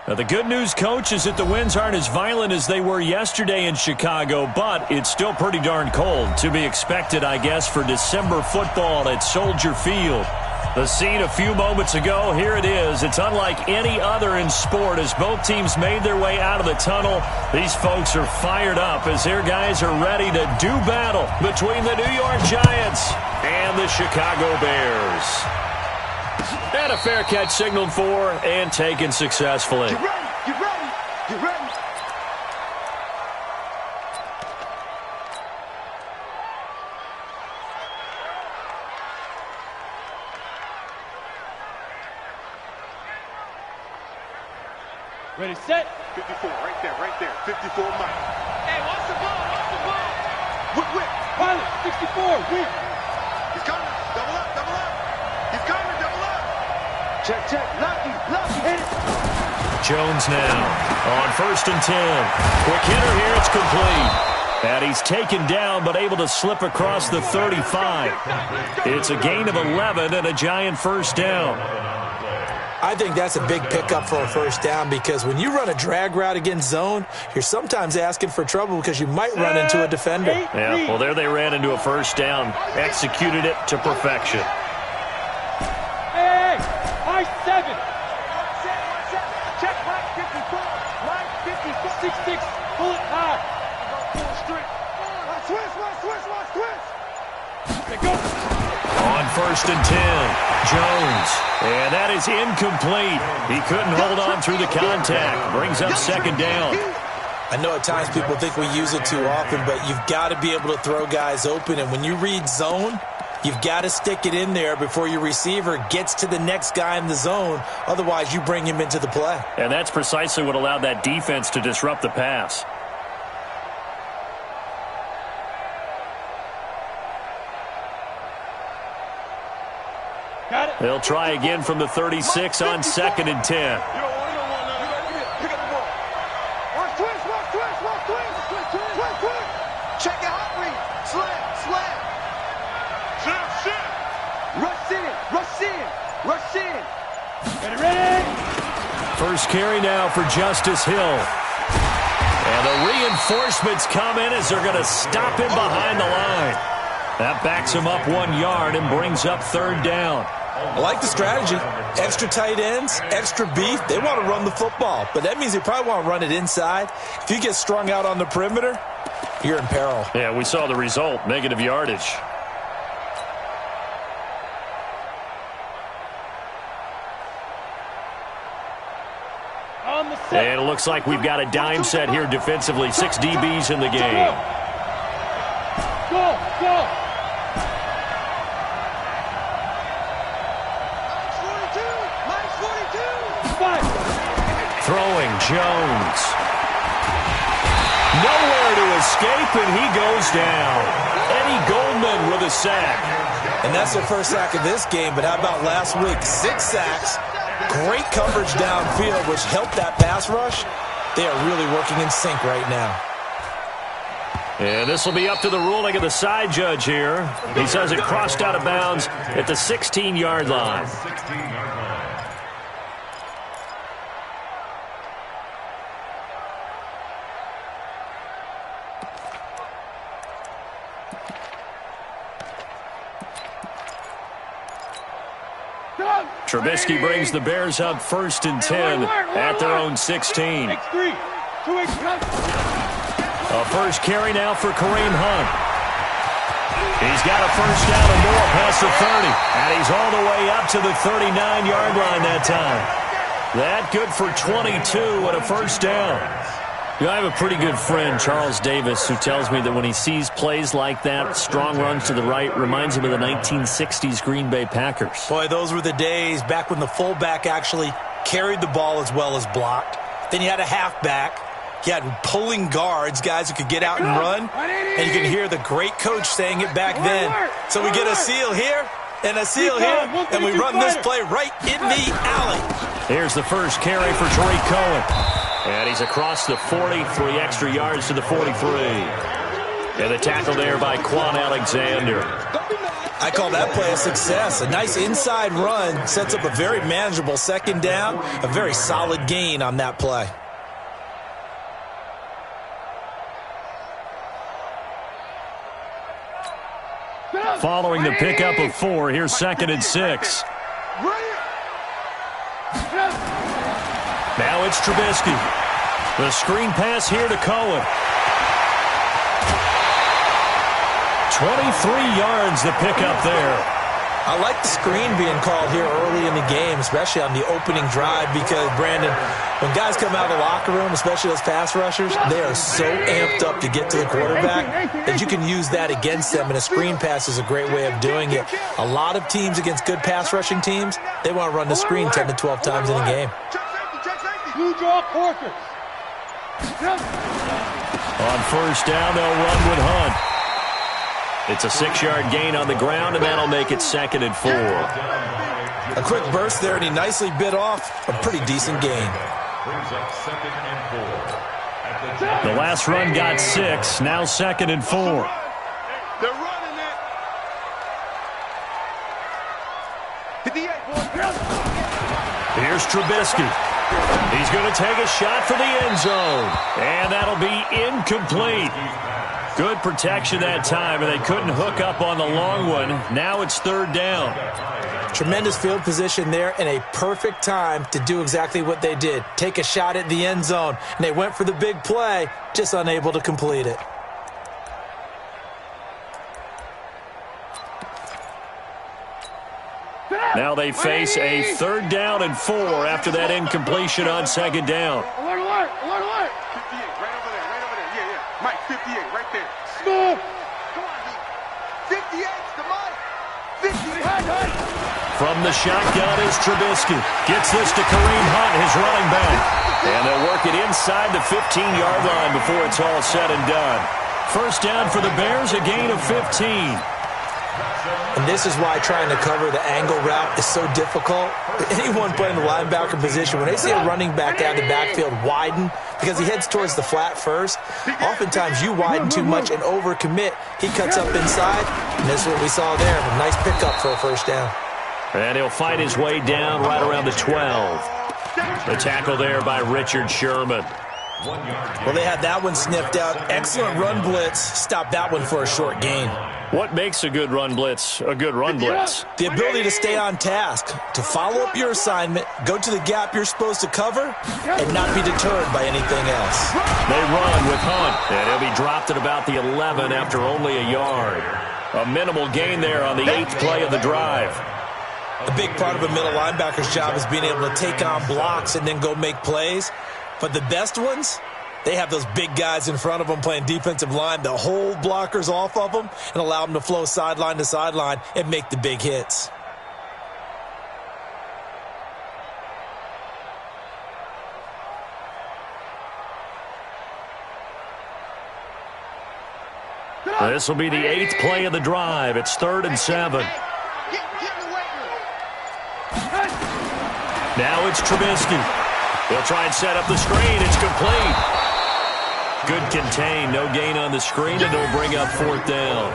Now, the good news, Coach, is that the winds aren't as violent as they were yesterday in Chicago, but it's still pretty darn cold. To be expected, I guess, for December football at Soldier Field. The scene a few moments ago, here it is. It's unlike any other in sport as both teams made their way out of the tunnel. These folks are fired up as their guys are ready to do battle between the New York Giants and the Chicago Bears. And a fair catch signaled for and taken successfully. Get ready, get ready, get ready. Ready, set. 54, right there. 54, Mike. Hey, watch the ball. Whip. Pilot, 64, whip. He's coming, double up. He's coming, double up. Check, lucky, hit it. Jones now on 1st and 10. Quick hitter here, it's complete. And he's taken down but able to slip across the 35. It's a gain of 11 and a Giant first down. I think that's a big pickup for a first down because when you run a drag route against zone, you're sometimes asking for trouble because you might run into a defender. Yeah, well, there they ran into a first down. Executed it to perfection. Hey, high 7. Check, Mike 54. Mike 54. 6-6, pull it high. Full strength. Switch. They go. On 1st and 10, Jones. And that is incomplete. He couldn't hold on through the contact. Brings up 2nd down. I know at times people think we use it too often, but you've got to be able to throw guys open. And when you read zone, you've got to stick it in there before your receiver gets to the next guy in the zone. Otherwise, you bring him into the play. And that's precisely what allowed that defense to disrupt the pass. Got it. They'll try again from the 36 on 2nd and 10. Check it out, read. Slam. Rush in. Ready. First carry now for Justice Hill. And the reinforcements come in as they're going to stop him behind the line. That backs him up 1 yard and brings up 3rd down. I like the strategy. Extra tight ends, extra beef. They want to run the football, but that means they probably want to run it inside. If you get strung out on the perimeter, you're in peril. Yeah, we saw the result, negative yardage. On the set. And it looks like we've got a dime set here defensively. 6 DBs in the game. Go. Throwing Jones. Nowhere to escape, and he goes down. Eddie Goldman with a sack. And that's their first sack of this game, but how about last week? 6 sacks, great coverage downfield, which helped that pass rush. They are really working in sync right now. And this will be up to the ruling of the side judge here. He says it crossed out of bounds at the 16-yard line. Trubisky brings the Bears up 1st and 10 at their own 16. A first carry now for Kareem Hunt. He's got a first down and more past the 30. And he's all the way up to the 39-yard line that time. That good for 22 and a first down. You know, I have a pretty good friend, Charles Davis, who tells me that when he sees plays like that, strong runs to the right, reminds him of the 1960s Green Bay Packers. Boy, those were the days back when the fullback actually carried the ball as well as blocked. Then you had a halfback. You had pulling guards, guys who could get out and run. And you can hear the great coach saying it back then. So we get a seal here and a seal here, and we run this play right in the alley. Here's the first carry for Tariq Cohen. And he's across the 40, 3 extra yards to the 43. And the tackle there by Quan Alexander. I call that play a success. A nice inside run sets up a very manageable second down, a very solid gain on that play. Following the pickup of 4, here's 2nd and 6. Now it's Trubisky. The screen pass here to Cohen. 23 yards the pickup there. I like the screen being called here early in the game, especially on the opening drive, because, Brandon, when guys come out of the locker room, especially those pass rushers, they are so amped up to get to the quarterback that you can use that against them, and a screen pass is a great way of doing it. A lot of teams against good pass rushing teams, they want to run the screen 10 to 12 times in a game. Blue draw Corkers. On first down, they'll run with Hunt. It's a 6-yard gain on the ground, and that'll make it 2nd and 4. A quick burst there, and he nicely bit off a pretty decent gain. The last run got 6, now 2nd and 4. They're running it. 58, boy. Here's Trubisky. He's going to take a shot for the end zone, and that'll be incomplete. Good protection that time, and they couldn't hook up on the long one. Now it's 3rd down. Tremendous field position there, and a perfect time to do exactly what they did. Take a shot at the end zone, and they went for the big play, just unable to complete it. Now they face a 3rd down and 4 after that incompletion on 2nd down. Alert, alert, alert, alert. 58, right over there, right over there. Yeah, yeah. Mike, 58, right there. Move. Come on, D. 58's the Mike. 58. From the shotgun is Trubisky. Gets this to Kareem Hunt, his running back. And they'll work it inside the 15-yard line before it's all said and done. First down for the Bears, a gain of 15. And this is why trying to cover the angle route is so difficult. Anyone playing the linebacker position, when they see a running back out of the backfield widen, because he heads towards the flat first, oftentimes you widen too much and overcommit. He cuts up inside, and this is what we saw there. A nice pickup for a first down. And he'll fight his way down right around the 12. The tackle there by Richard Sherman. Well, they had that one sniffed out. Excellent run blitz. Stopped that one for a short gain. What makes a good run blitz a good run blitz? The ability to stay on task, to follow up your assignment, go to the gap you're supposed to cover, and not be deterred by anything else. They run with Hunt, and he'll be dropped at about the 11 after only a yard. A minimal gain there on the 8th play of the drive. A big part of a middle linebacker's job is being able to take on blocks and then go make plays. But the best ones, they have those big guys in front of them playing defensive line to hold blockers off of them and allow them to flow sideline to sideline and make the big hits. This will be the 8th play of the drive. It's 3rd and 7. Now it's Trubisky. They'll try and set up the screen. It's complete. Good contain. No gain on the screen, and they'll bring up 4th down.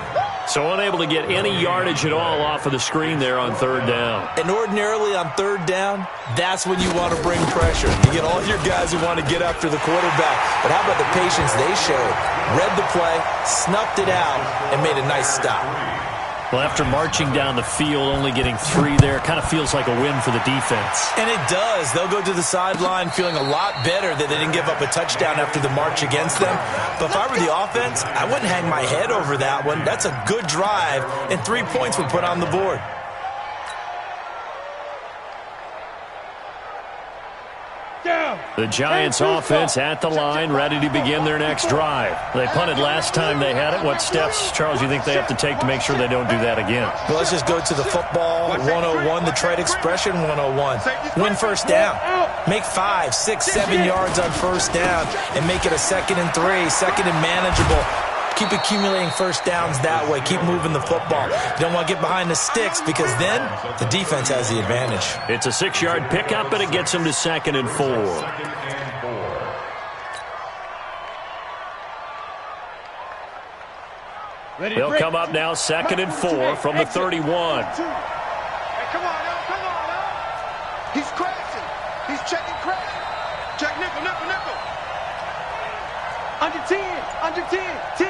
So unable to get any yardage at all off of the screen there on 3rd down. And ordinarily on 3rd down, that's when you want to bring pressure. You get all your guys who want to get after the quarterback. But how about the patience they showed? Read the play, snuffed it out, and made a nice stop. Well, after marching down the field, only getting 3 there, kind of feels like a win for the defense. And it does. They'll go to the sideline feeling a lot better that they didn't give up a touchdown after the march against them. But if I were the offense, I wouldn't hang my head over that one. That's a good drive, and 3 points were put on the board. The Giants offense at the line, ready to begin their next drive. They punted last time they had it. What steps, Charles, you think they have to take to make sure they don't do that again? Well, let's just go to the football 101, the trade expression 101. Win first down. Make 5, 6, 7 yards on first down and make it a 2nd and 3, 2nd and manageable. Keep accumulating first downs that way. Keep moving the football. You don't want to get behind the sticks because then the defense has the advantage. It's a 6-yard pickup, and it gets them to 2nd and 4. They'll come up now 2nd and 4 from the 31. Hey, come on, now. He's crashing. He's checking crash. Check nickel. Under 10. 10.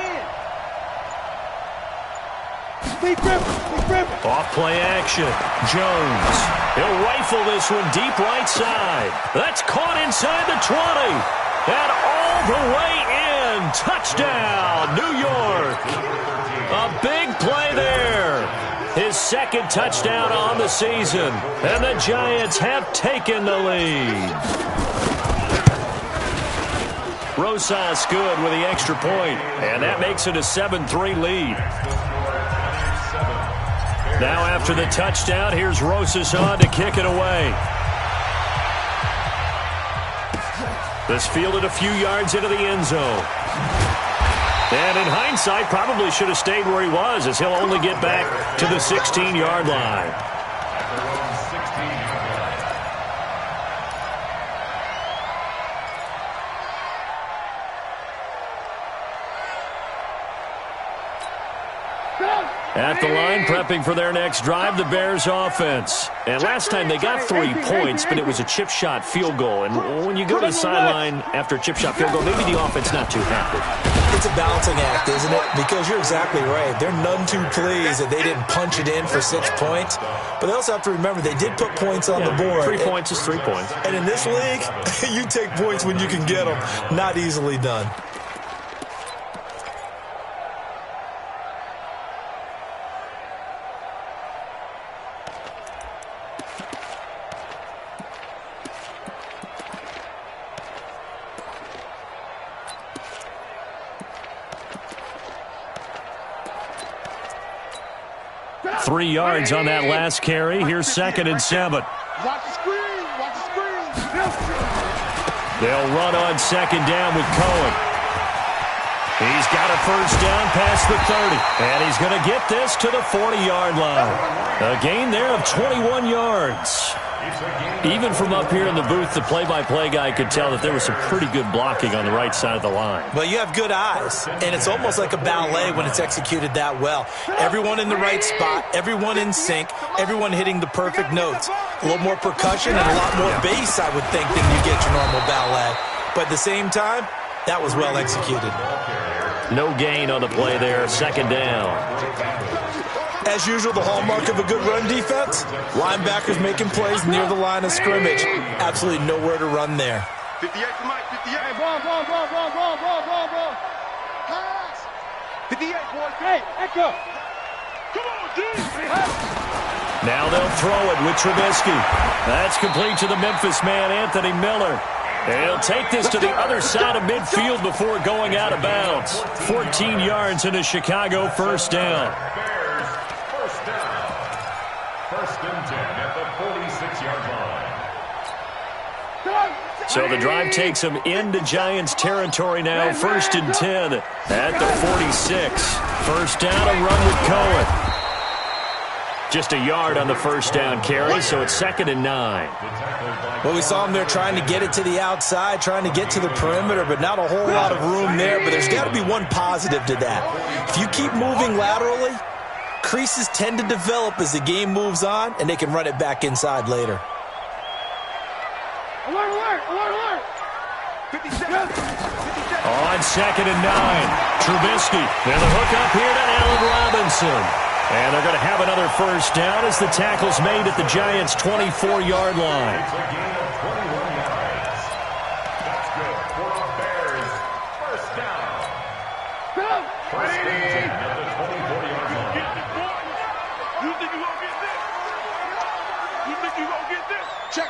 Off play action. Jones. He'll rifle this one deep right side. That's caught inside the 20. And all the way in. Touchdown, New York. A big play there. His 2nd touchdown on the season. And the Giants have taken the lead. Rosas good with the extra point. And that makes it a 7-3 lead. Now after the touchdown, here's Rosas on to kick it away. This fielded a few yards into the end zone. And in hindsight, probably should have stayed where he was, as he'll only get back to the 16-yard line. At the line, prepping for their next drive, the Bears offense. And last time they got 3 points, but it was a chip shot field goal. And when you go to the sideline after a chip shot field goal, maybe the offense not too happy. It's a balancing act, isn't it? Because you're exactly right. They're none too pleased that they didn't punch it in for 6 points. But they also have to remember they did put points on the board. 3 points is 3 points. And in this league, you take points when you can get them. Not easily done. Three yards on that last carry. Here's 2nd and 7. Watch the screen. They'll run on 2nd down with Cohen. He's got a first down past the 30. And he's going to get this to the 40-yard line. A gain there of 21 yards. Even from up here in the booth, the play-by-play guy could tell that there was some pretty good blocking on the right side of the line. Well, you have good eyes, and it's almost like a ballet when it's executed that well. Everyone in the right spot, everyone in sync, everyone hitting the perfect notes. A little more percussion and a lot more bass, I would think, than you get your normal ballet. But at the same time, that was well executed. No gain on the play there, 2nd down. As usual, the hallmark of a good run defense, linebackers making plays near the line of scrimmage. Absolutely nowhere to run there. 58 for Mike, 58. Hey, ball. Pass. 58, boy. Hey, Echo. Come on, D. Now they'll throw it with Trubisky. That's complete to the Memphis man, Anthony Miller. He'll take this to the other side of midfield before going out of bounds. 14 yards and a Chicago first down. First and 10 at the 46-yard line. So the drive takes them into Giants territory now. 1st and 10 at the 46. First down, a run with Cohen. Just a yard on the first down carry, so it's 2nd and 9. Well, we saw him there trying to get it to the outside, trying to get to the perimeter, but not a whole lot of room there. But there's got to be one positive to that. If you keep moving laterally, creases tend to develop as the game moves on, and they can run it back inside later. Alert. 57. On 2nd and 9, Trubisky. And the hook up here to Allen Robinson. And they're going to have another first down as the tackle's made at the Giants' 24-yard line. It's a gain of 21 yards. That's good for the Bears. First down. First and 10 at the 24-yard line. You think you're going to get this? You think you're going to get this? Check.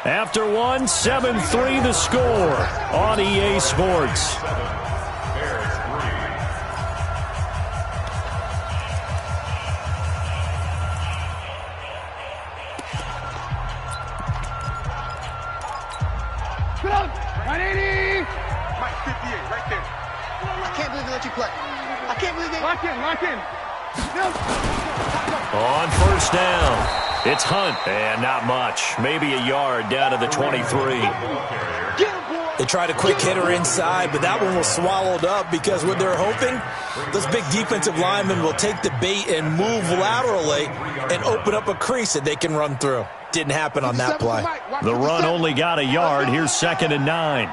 After one, 7-3 the score on EA Sports. Bears 3. Mike, 58, right there. I can't believe they let you play. I can't believe they... Lock in. On first down, it's Hunt, and not much. Maybe a yard down to the 23. Get him, boy. They tried a quick hitter inside, but that one was swallowed up because what they're hoping, those big defensive linemen will take the bait and move laterally and open up a crease that they can run through. Didn't happen on that play. The run only got a yard. Here's 2nd and 9.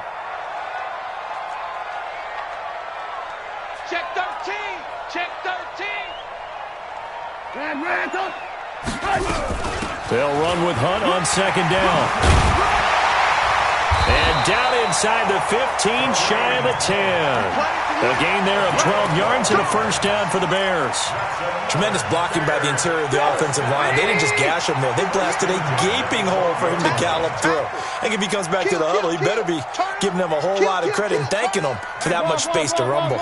Check 13. Check 13. They'll run with Hunt on 2nd down. And down inside the 15, shy of the 10. A gain there of 12 yards and a first down for the Bears. Tremendous blocking by the interior of the offensive line. They didn't just gash him there. They blasted a gaping hole for him to gallop through. I think if he comes back to the huddle, he better be giving them a whole lot of credit and thanking them for that much space to rumble.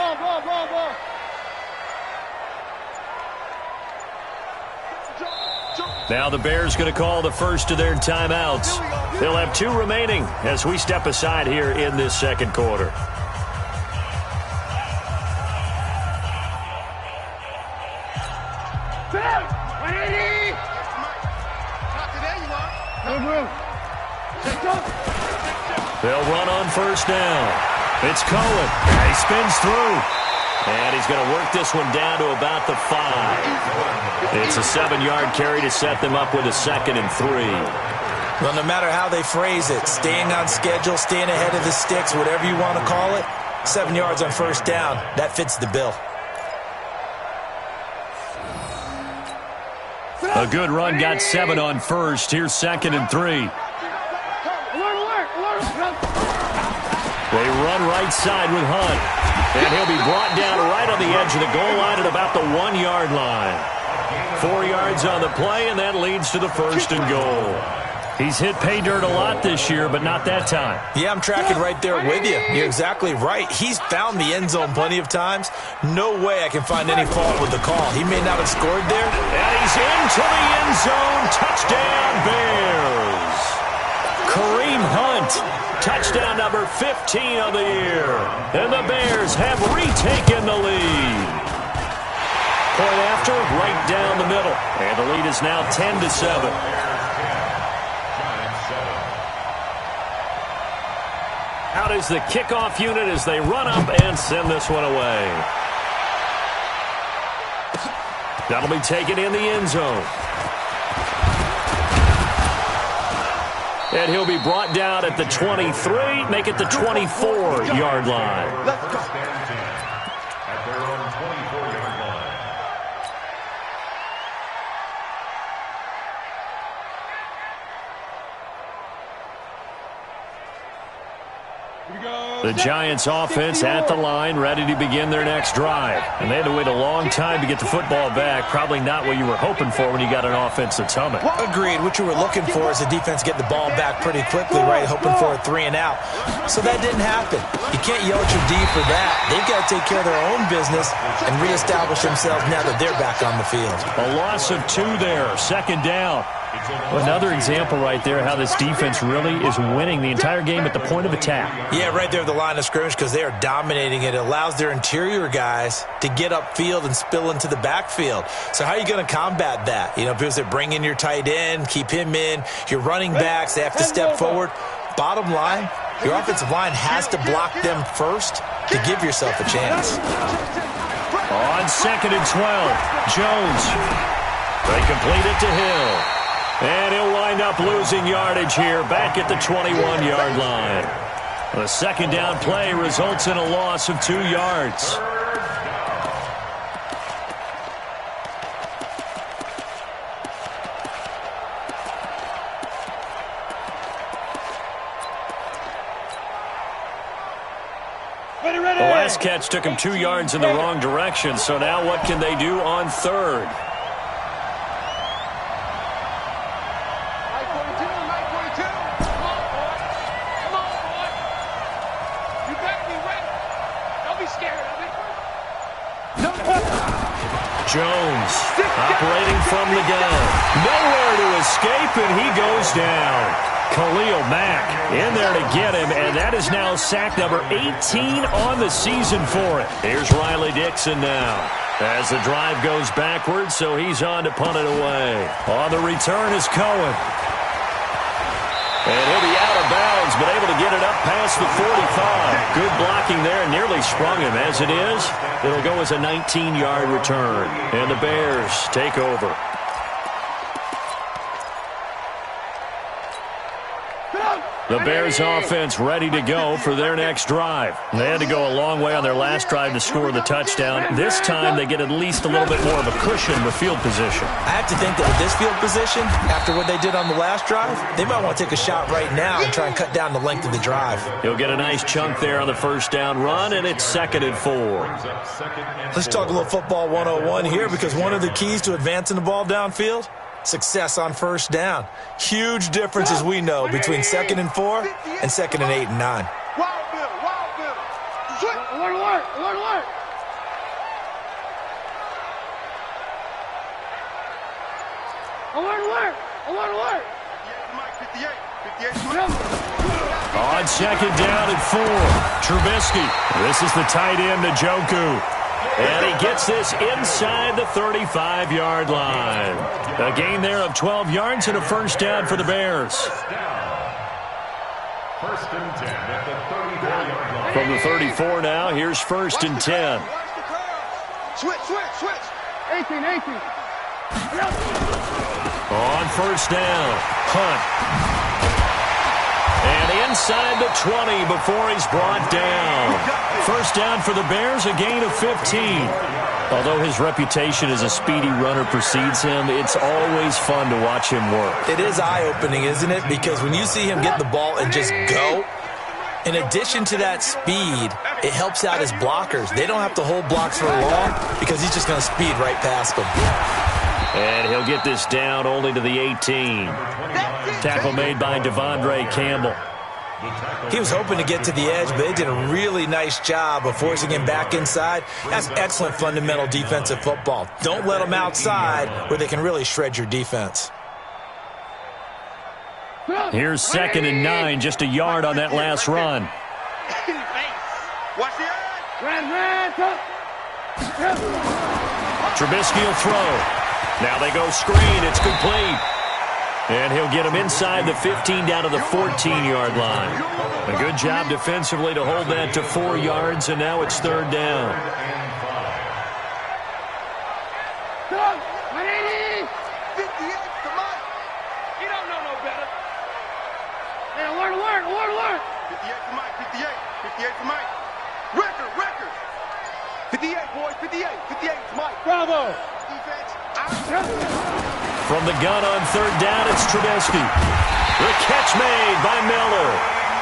Now the Bears going to call the first of their timeouts. They'll have 2 remaining as we step aside here in this second quarter. They'll run on first down. It's Cohen. He spins through. And he's going to work this one down to about the 5. It's a 7-yard carry to set them up with a 2nd and 3. Well, no matter how they phrase it, staying on schedule, staying ahead of the sticks, whatever you want to call it, 7 yards on first down, that fits the bill. A good run got 7 on first. Here's 2nd and 3. They run right side with Hunt. And he'll be brought down right on the edge of the goal line at about the 1-yard line. 4 yards on the play, and that leads to the 1st and goal. He's hit pay dirt a lot this year, but not that time. Yeah, I'm tracking right there with you. You're exactly right. He's found the end zone plenty of times. No way I can find any fault with the call. He may not have scored there. And he's into the end zone. Touchdown, Bears. Kareem Hunt. Touchdown number 15 of the year. And the Bears have retaken the lead. Point after, right down the middle. And the lead is now 10-7. Out is the kickoff unit as they run up and send this one away. That'll be taken in the end zone. And he'll be brought down at the 23, make it the 24-yard line. Let's go. At their own 24-yard line. The Giants offense at the line, ready to begin their next drive. And they had to wait a long time to get the football back. Probably not what you were hoping for when you got an offense that's humming. Agreed. What you were looking for is the defense get the ball back pretty quickly, right? Hoping for a 3 and out. So that didn't happen. You can't yell at your D for that. They've got to take care of their own business and reestablish themselves now that they're back on the field. A loss of 2 there, 2nd down. Another example right there how this defense really is winning the entire game at the point of attack. Yeah, right there at the line of scrimmage because they are dominating it. It allows their interior guys to get upfield and spill into the backfield. So how are you going to combat that? You know, because they're bringing your tight end, keep him in. Your running backs, they have to step forward. Bottom line, your offensive line has to block them first to give yourself a chance. On 2nd and 12, Jones. They complete it to Hill. And he'll wind up losing yardage here back at the 21-yard line. The 2nd down play results in a loss of 2 yards. The last catch took him 2 yards in the wrong direction, so now what can they do on 3rd? Jones operating from the gun. Nowhere to escape, and he goes down. Khalil Mack in there to get him, and that is now sack number 18 on the season for it. Here's Riley Dixon now as the drive goes backwards, so he's on to punt it away. On the return is Cohen. And he'll be out of bounds downs, but able to get it up past the 45. Good blocking there, nearly sprung him. As it is, it'll go as a 19-yard return. And the Bears take over. The Bears offense ready to go for their next drive. They had to go a long way on their last drive to score the touchdown. This time they get at least a little bit more of a cushion with field position. I have to think that with this field position, after what they did on the last drive, they might want to take a shot right now and try and cut down the length of the drive. He'll get a nice chunk there on the first down run, and it's 2nd and 4. Let's talk a little football 101 here, because one of the keys to advancing the ball downfield, success on first down. Huge difference, as we know, between 2nd and 4 and 2nd and 8 and 9. Wild bill, wild bill. Switch. Alert. On 2nd down and 4, Trubisky. This is the tight end, Njoku. And he gets this inside the 35-yard line. A gain there of 12 yards and a first down for the Bears. First and 10 at the 34-yard line. From the 34 now, here's 1st and 10. Switch. 18. On first down, Hunt. And inside the 20 before he's brought down. First down for the Bears, a gain of 15. Although his reputation as a speedy runner precedes him, it's always fun to watch him work. It is eye-opening, isn't it? Because when you see him get the ball and just go, in addition to that speed, it helps out his blockers. They don't have to hold blocks for long because he's just going to speed right past them. And he'll get this down only to the 18. Tackle made by Devondre Campbell. He was hoping to get to the edge, but they did a really nice job of forcing him back inside. That's excellent fundamental defensive football. Don't let them outside where they can really shred your defense. Here's 2nd and 9, just a yard on that last run. Watch the edge. Trubisky will throw. Now they go screen. It's complete. And he'll get him inside the 15 down to the 14-yard line. A good job defensively to hold that to 4 yards, and now it's 3rd down. 58 to Mike. You don't know no better. Hey, alert. 58 to Mike. 58 to Mike. Record. 58, boys. 58 to Mike. Bravo. Defense. From the gun on 3rd down, it's Trubisky. The catch made by Miller.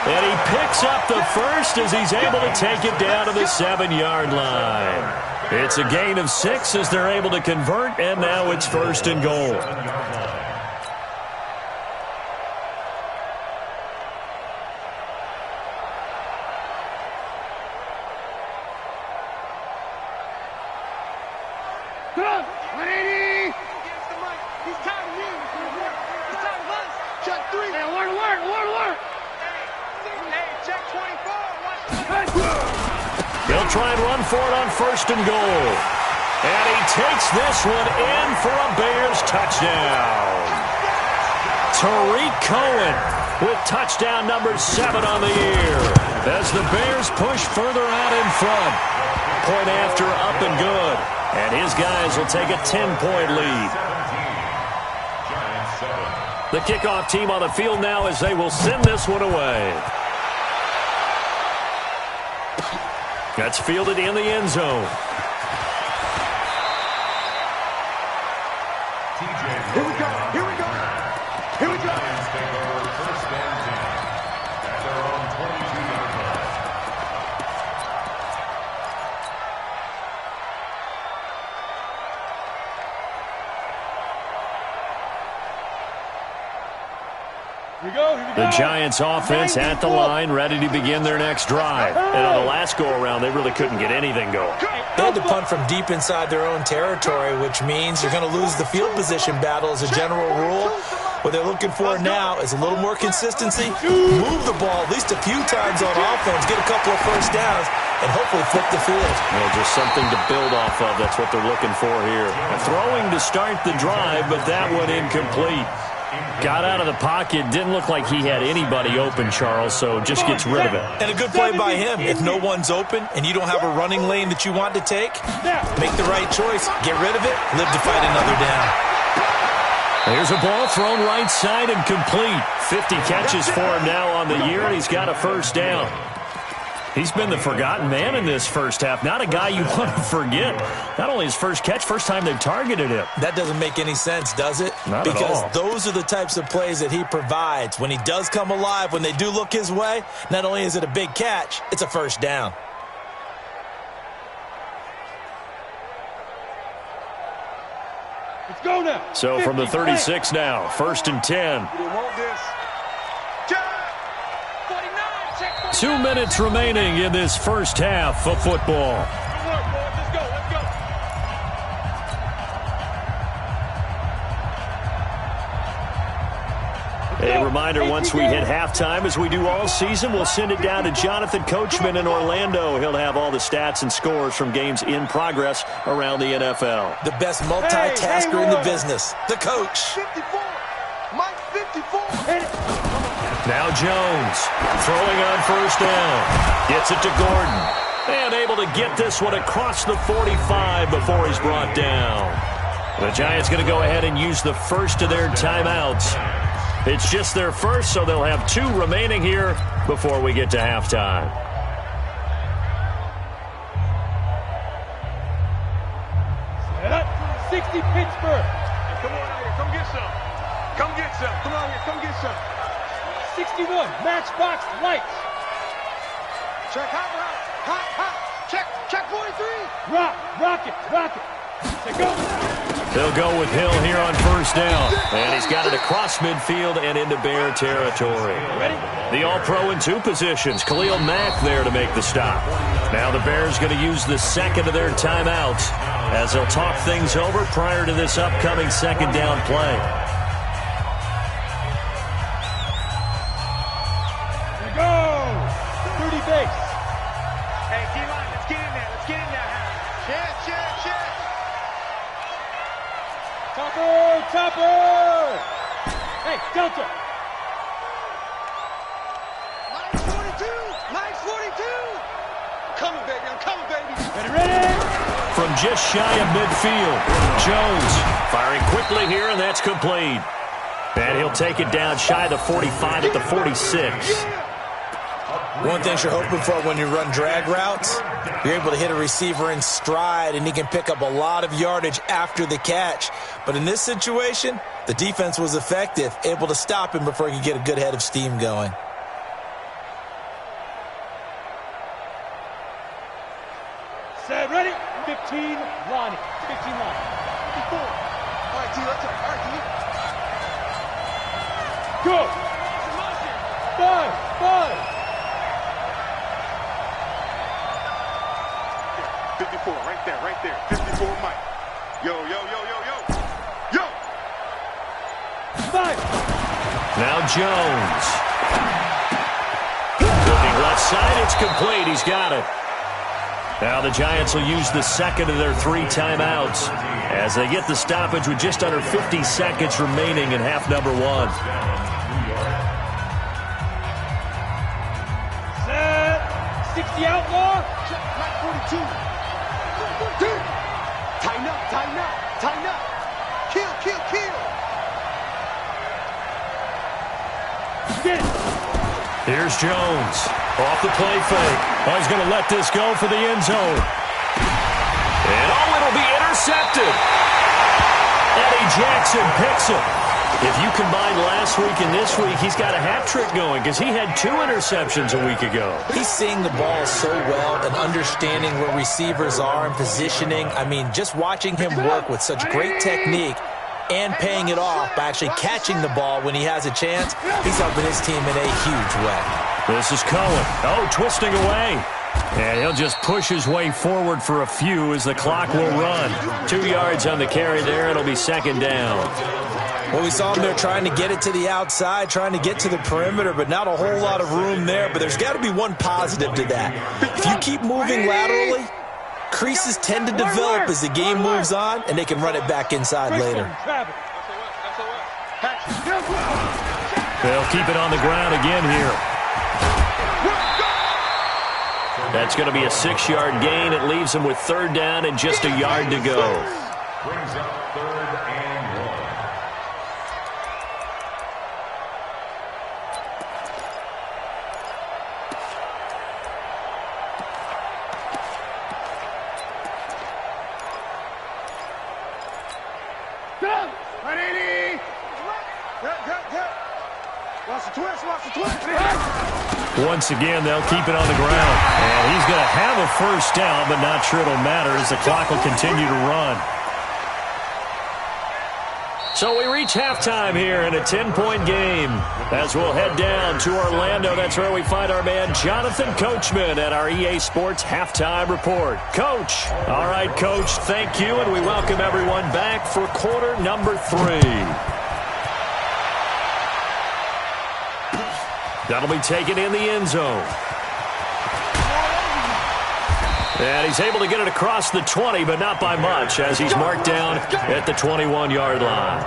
And he picks up the first as he's able to take it down to the 7-yard line. It's a gain of 6 as they're able to convert, and now it's 1st and goal. He'll try and run for it on 1st and goal. And he takes this one in for a Bears touchdown. Tariq Cohen with touchdown number 7 on the year as the Bears push further out in front. Point after, up and good. And his guys will take a 10-point lead. The kickoff team on the field now as they will send this one away. That's fielded in the end zone. Here we go. Lions take over 1st and 10 at their own 22-yard line. Here we go. The Giants offense at the line, ready to begin their next drive. And on the last go-around, they really couldn't get anything going. They had to punt from deep inside their own territory, which means you're going to lose the field position battle as a general rule. What they're looking for now is a little more consistency, move the ball at least a few times on offense, get a couple of first downs, and hopefully flip the field. Well, just something to build off of. That's what they're looking for here. Throwing to start the drive, but that one incomplete. Got out of the pocket. Didn't look like he had anybody open, Charles, so just gets rid of it. And a good play by him. If no one's open and you don't have a running lane that you want to take, make the right choice. Get rid of it. Live to fight another down. Here's a ball thrown right side and complete. 50 catches for him now on the year, and he's got a first down. He's been the forgotten man in this first half. Not a guy you want to forget. Not only his first catch, first time they've targeted him. That doesn't make any sense, does it? Not at all. Because those are the types of plays that he provides. When he does come alive, when they do look his way, not only is it a big catch, it's a first down. Let's go now. So from the 36 now, 1st and 10. You want this? 2 minutes remaining in this first half of football. Good work, boys. Let's go. Let's go. A reminder, once we hit halftime, as we do all season, we'll send it down to Jonathan Coachman in Orlando. He'll have all the stats and scores from games in progress around the NFL. The best multitasker in the business, the coach. 54. Mike 54. Now Jones throwing on first down. Gets it to Gordon. And able to get this one across the 45 before he's brought down. The Giants going to go ahead and use the first of their timeouts. It's just their first, so they'll have 2 remaining here before we get to halftime. Set up. 60 Pittsburgh. Hey, come on out here. Come get some. Come get some. Come on here. Come get some. 61 Matchbox Lights. Check hot. Check 43. Rock it. Say go. They'll go with Hill here on first down. And he's got it across midfield and into Bear territory. The All-Pro in 2 positions. Khalil Mack there to make the stop. Now the Bears going to use the second of their timeouts as they'll talk things over prior to this upcoming second down play. Go. 30 base. Hey, D-line, let's get in there. Let's get in there. Check. Topper. Hey, Delta. Line 42. Coming, baby. I'm coming, baby. Ready. From just shy of midfield, Jones firing quickly here, and that's complete. And he'll take it down shy of the 45 at the 46. One thing you're hoping for when you run drag routes, you're able to hit a receiver in stride, and he can pick up a lot of yardage after the catch. But in this situation, the defense was effective, able to stop him before he could get a good head of steam going. Set, ready. 15 line. 54. All right, T, let's go. All right, T. Go. 5. 54, right there. 54, Mike. Yo. 5. Now Jones. Looking left side, it's complete. He's got it. Now the Giants will use the second of their 3 timeouts as they get the stoppage with just under 50 seconds remaining in half number 1. Set. 60 outlaw. Mike 42. Tighten up. Kill. Get it. Here's Jones. Off the play fake. Oh, he's going to let this go for the end zone. And it'll be intercepted. Eddie Jackson picks it. If you combine last week and this week, he's got a hat trick going because he had 2 interceptions a week ago. He's seeing the ball so well and understanding where receivers are and positioning. I mean, just watching him work with such great technique and paying it off by actually catching the ball when he has a chance, he's helping his team in a huge way. This is Cohen. Oh, twisting away. And he'll just push his way forward for a few as the clock will run. 2 yards on the carry there. It'll be second down. Well, we saw him there trying to get it to the outside, trying to get to the perimeter, but not a whole lot of room there. But there's got to be one positive to that. If you keep moving laterally, creases tend to develop as the game moves on, and they can run it back inside later. They'll keep it on the ground again here. That's going to be a 6-yard gain. It leaves them with third down and just a yard to go. Brings up 3rd and 1. Once again, they'll keep it on the ground. And he's going to have a first down, but not sure it'll matter as the clock will continue to run. So we reach halftime here in a 10-point game. As we'll head down to Orlando, that's where we find our man Jonathan Coachman at our EA Sports Halftime Report. Coach. All right, Coach, thank you, and we welcome everyone back for quarter number 3. That'll be taken in the end zone. And he's able to get it across the 20, but not by much, as he's marked down at the 21-yard line.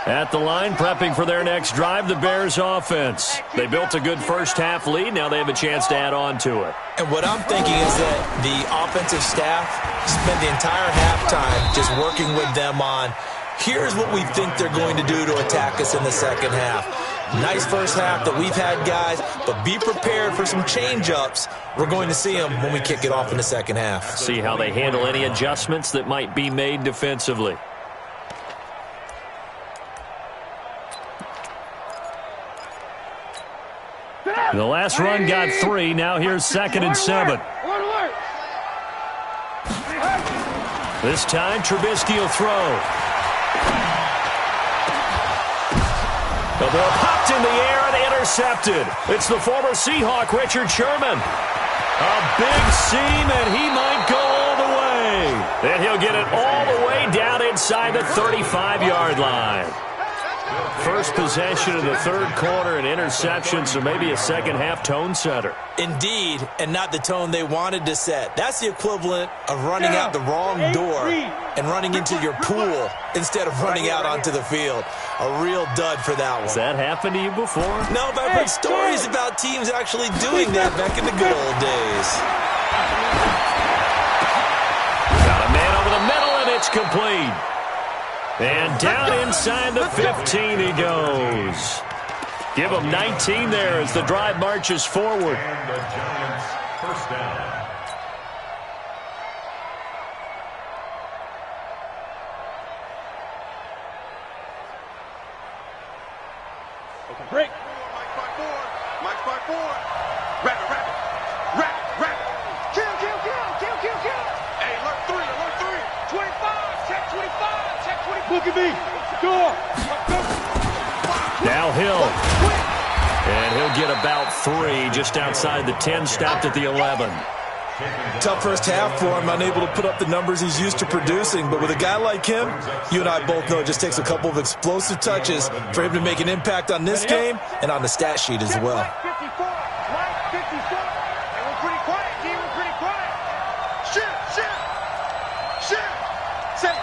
At the line, prepping for their next drive, the Bears offense. They built a good first-half lead. Now they have a chance to add on to it. And what I'm thinking is that the offensive staff spent the entire halftime just working with them on, here's what we think they're going to do to attack us in the second half. Nice first half that we've had, guys, but be prepared for some change-ups. We're going to see them when we kick it off in the second half. See how they handle any adjustments that might be made defensively. The last run got 3. Now here's 2nd and 7. This time, Trubisky will throw. The ball popped in the air and intercepted. It's the former Seahawk, Richard Sherman. A big seam, and he might go all the way. And he'll get it all the way down inside the 35-yard line. First possession of the third quarter, an interception, so maybe a second-half tone setter. Indeed, and not the tone they wanted to set. That's the equivalent of running out the wrong door and running into your pool instead of running out onto the field. A real dud for that one. Has that happened to you before? No, but I've heard stories about teams actually doing that back in the good old days. Got a man over the middle, and it's complete. And down inside the 15 he goes. Give him 19 there as the drive marches forward. And the Giants first down. Break. Mike's by 4. Mike's by 4. Rapid, rapid. Rapid, rapid. Kill, kill, kill, kill, kill, kill. Hey, alert 3, alert 3. 25, check 25, check 25. Look at me. Go. Now Hill. And he'll get about 3 just outside the 10, stopped at the 11. Tough first half for him, unable to put up the numbers he's used to producing. But with a guy like him, you and I both know it just takes a couple of explosive touches for him to make an impact on this game and on the stat sheet as well. Mike 54. Mike 54. And we're pretty quiet, D. We're pretty quiet. Shift, shift. Shift. Save.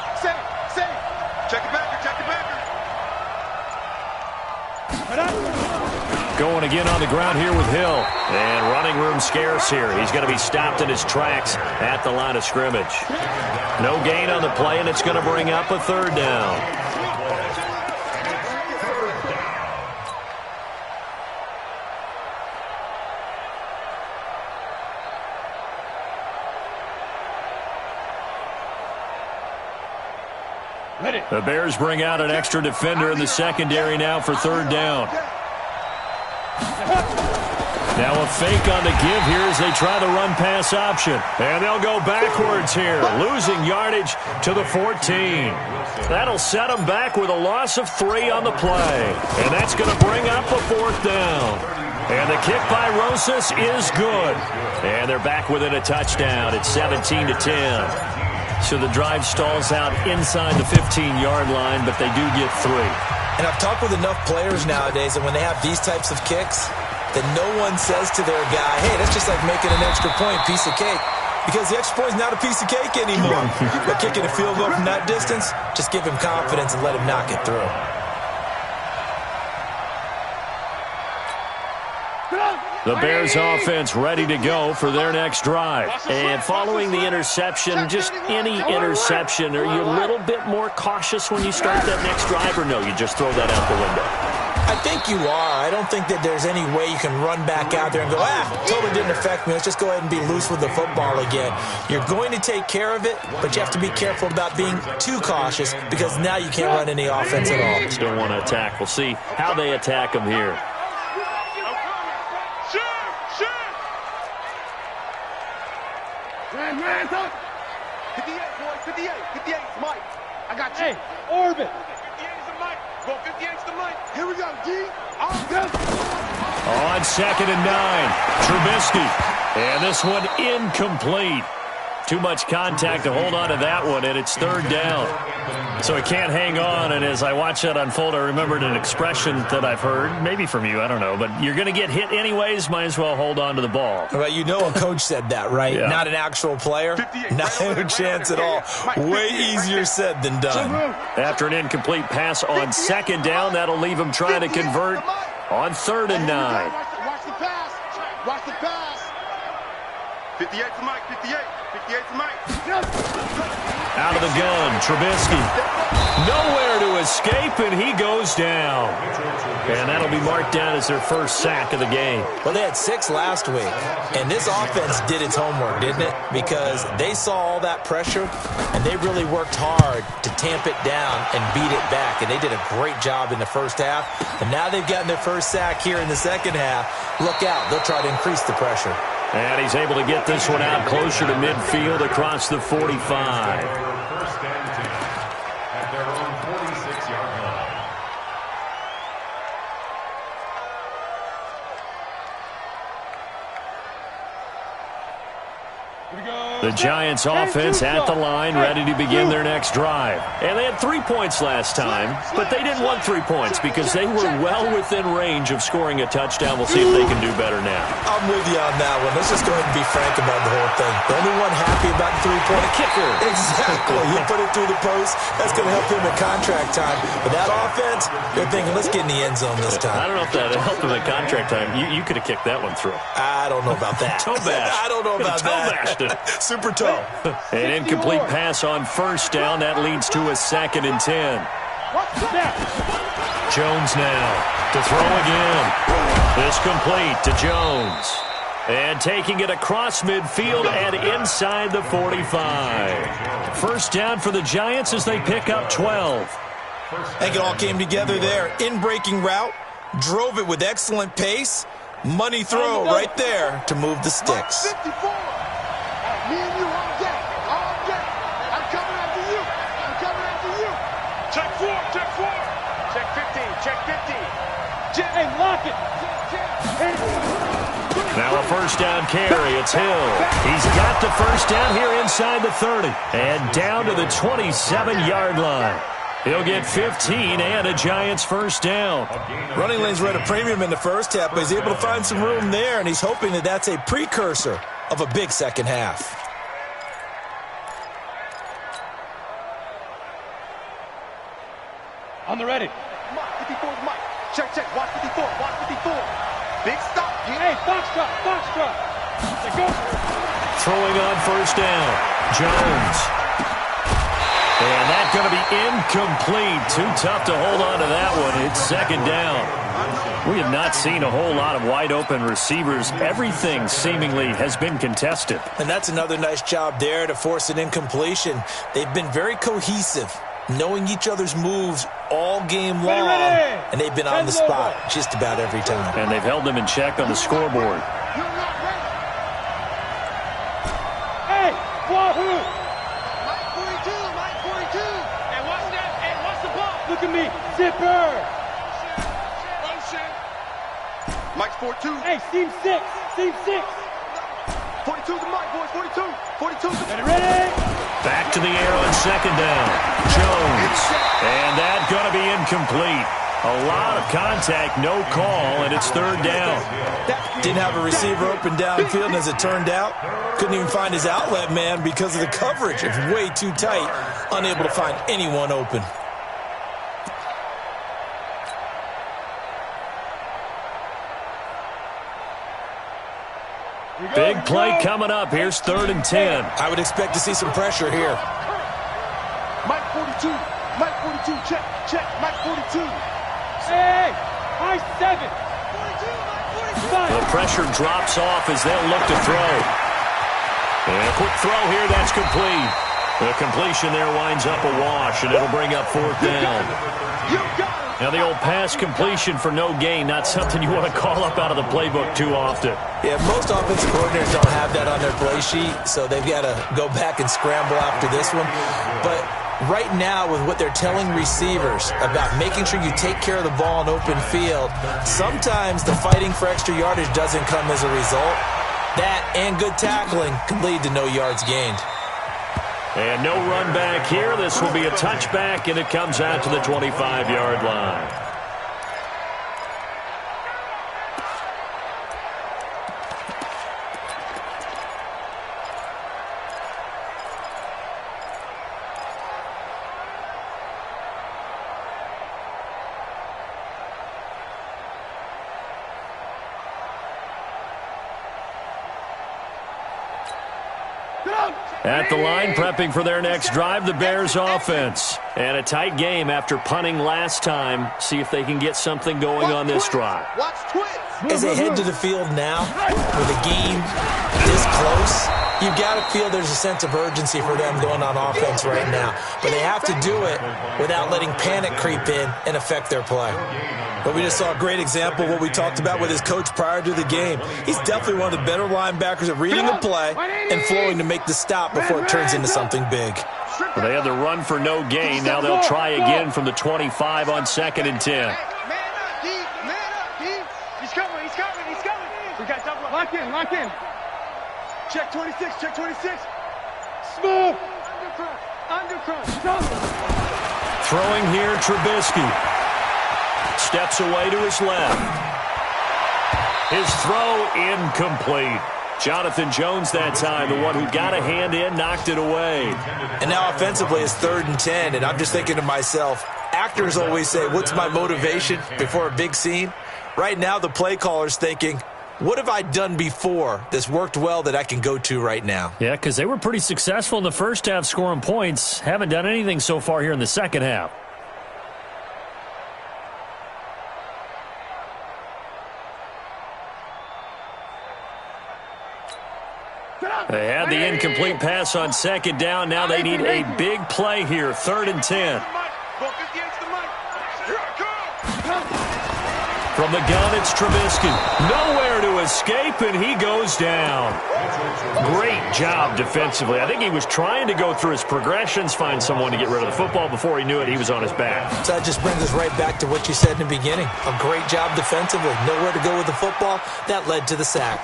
Check the backer, check the backer. Going again on the ground here with Hill. And running room scarce here. He's going to be stopped in his tracks at the line of scrimmage. No gain on the play, and it's going to bring up a third down. The Bears bring out an extra defender in the secondary now for third down. Now a fake on the give here as they try the run-pass option. And they'll go backwards here, losing yardage to the 14. That'll set them back with a loss of 3 on the play. And that's going to bring up a fourth down. And the kick by Rosas is good. And they're back within a touchdown. It's 17-10. So the drive stalls out inside the 15-yard line, but they do get 3. And I've talked with enough players nowadays, and when they have these types of kicks, that no one says to their guy, hey, that's just like making an extra point, piece of cake. Because the extra point is not a piece of cake anymore. But kicking a field goal from that distance, just give him confidence and let him knock it through. The Bears offense ready to go for their next drive. And following the interception, just any interception, are you a little bit more cautious when you start that next drive, or no, you just throw that out the window? I think you are. I don't think that there's any way you can run back out there and go, totally didn't affect me. Let's just go ahead and be loose with the football again. You're going to take care of it, but you have to be careful about being too cautious because now you can't run any offense at all. Still want to attack. We'll see how they attack them here. Man, 58, boys, 58. 58 is Mike. I got you. Hey, orbit. 58 is the Mike. Go 58 is the Mike. Here we go, D. On 2nd and 9, Trubisky. And this one incomplete. Too much contact to hold on to that one, and it's 3rd down. So he can't hang on, and as I watch that unfold, I remembered an expression that I've heard, maybe from you, I don't know, but you're going to get hit anyways, might as well hold on to the ball. Well, you know a coach said that, right? Yeah. Not an actual player. Not a chance at all. Way easier said than done. After an incomplete pass on 2nd down, that'll leave him trying to convert on 3rd and 9. Watch the pass. Watch the pass. 58 to Mike. 58. 58 to Mike. Out of the gun, Trubisky. Nowhere to escape, and he goes down. And that'll be marked down as their first sack of the game. Well, they had 6 last week, and this offense did its homework, didn't it? Because they saw all that pressure, and they really worked hard to tamp it down and beat it back, and they did a great job in the first half. And now they've gotten their first sack here in the second half. Look out. They'll try to increase the pressure. And he's able to get this one out closer to midfield across the 45. First and 10 at their own 46-yard line. The Giants offense at the line, ready to begin their next drive. And they had 3 points last time, but they didn't want 3 points because they were well within range of scoring a touchdown. We'll see if they can do better now. I'm with you on that one. Let's just go ahead and be frank about the whole thing. The only one happy about the 3-point kicker. Exactly. You put it through the post. That's going to help him at contract time. But that offense, they're thinking, let's get in the end zone this time. I don't know if that helped him at contract time. You could have kicked that one through. I don't know about that. Toe bash. I don't know about Toe bashed it. Super toe. An incomplete pass on 1st down. That leads to a 2nd and 10. Jones now to throw again. This complete to Jones. And taking it across midfield and inside the 45. First down for the Giants as they pick up 12. I think it all came together there. In-breaking route. Drove it with excellent pace. Money throw right there to move the sticks. 54. Me and you all day. All day. I'm coming after you. I'm coming after you. Check 4. Check 4. Check 15. Check 15. Hey, lock it. Now a first down carry. It's Hill. He's got the first down here inside the 30. And down to the 27-yard line. He'll get 15 and a Giants first down. Running lanes were at a premium in the first half, but he's able to find some room there, and he's hoping that that's a precursor of a big second half. On the ready. Mike, 54 is Mike. Check, check. Watch 54. Watch 54. Big stop. Hey, Foxtrot. Foxtrot. Let's go. Throwing on first down. Jones. And that's going to be incomplete. Too tough to hold on to that one. It's 2nd down. We have not seen a whole lot of wide-open receivers. Everything seemingly has been contested. And that's another nice job there to force an incompletion. They've been very cohesive, knowing each other's moves all game long, and they've been on the spot just about every time. And they've held them in check on the scoreboard. Hey, wahoo! Mike 42. Mike 42. And watch that. And watch the ball. Look at me. Zipper. Mike's 42. Hey, seam 6. Seam 6. 42 to Mike, boys. 42. 42 to Get it ready. Back to the air on 2nd down. Jones. And that's going to be incomplete. A lot of contact, no call, and it's third down. Didn't have a receiver open downfield, and as it turned out, couldn't even find his outlet man because of the coverage. It was way too tight, unable to find anyone open. Big play coming up. Here's 3rd and 10. I would expect to see some pressure here. Mike 42. Mike 42. Check. Check. Mike 42. Hey, high 7. 42. Mike 42. The pressure drops off as they'll look to throw. And a quick throw here. That's complete. The completion there winds up a wash, and it'll bring up 4th down. You got it. Now, the old pass completion for no gain, not something you want to call up out of the playbook too often. Yeah, most offensive coordinators don't have that on their play sheet, so they've got to go back and scramble after this one. But right now, with what they're telling receivers about making sure you take care of the ball in open field, sometimes the fighting for extra yardage doesn't come as a result. That and good tackling can lead to no yards gained. And no run back here. This will be a touchback, and it comes out to the 25-yard line. At the line, prepping for their next drive, the Bears offense. And a tight game after punting last time. See if they can get something going on this drive. Watch twist. As they head to the field now, with a game this close, you've got to feel there's a sense of urgency for them going on offense right now. But they have to do it without letting panic creep in and affect their play. But we just saw a great example of what we talked about with his coach prior to the game. He's definitely one of the better linebackers at reading the play and flowing to make the stop before it turns into something big. Well, they had the run for no gain. Now they'll try again from the 25 on 2nd and 10. Man up, D. Man up, D. He's coming. He's coming. He's coming. We got double up. Lock in, lock in. Check 26. Check 26. Smooth. Undercross. Throwing here, Trubisky. Steps away to his left. His throw incomplete. Jonathan Jones that time, the one who got a hand in, knocked it away. And now offensively it's 3rd and 10, and I'm just thinking to myself, actors always say, what's my motivation before a big scene? Right now the play caller's thinking, what have I done before that's worked well that I can go to right now? Yeah, because they were pretty successful in the first half scoring points. Haven't done anything so far here in the second half. They had the incomplete pass on 2nd down. Now they need a big play here. 3rd and 10. From the gun, it's Trubisky. Nowhere to escape, and he goes down. Great job defensively. I think he was trying to go through his progressions, find someone to get rid of the football. Before he knew it, he was on his back. So that just brings us right back to what you said in the beginning. A great job defensively. Nowhere to go with the football. That led to the sack.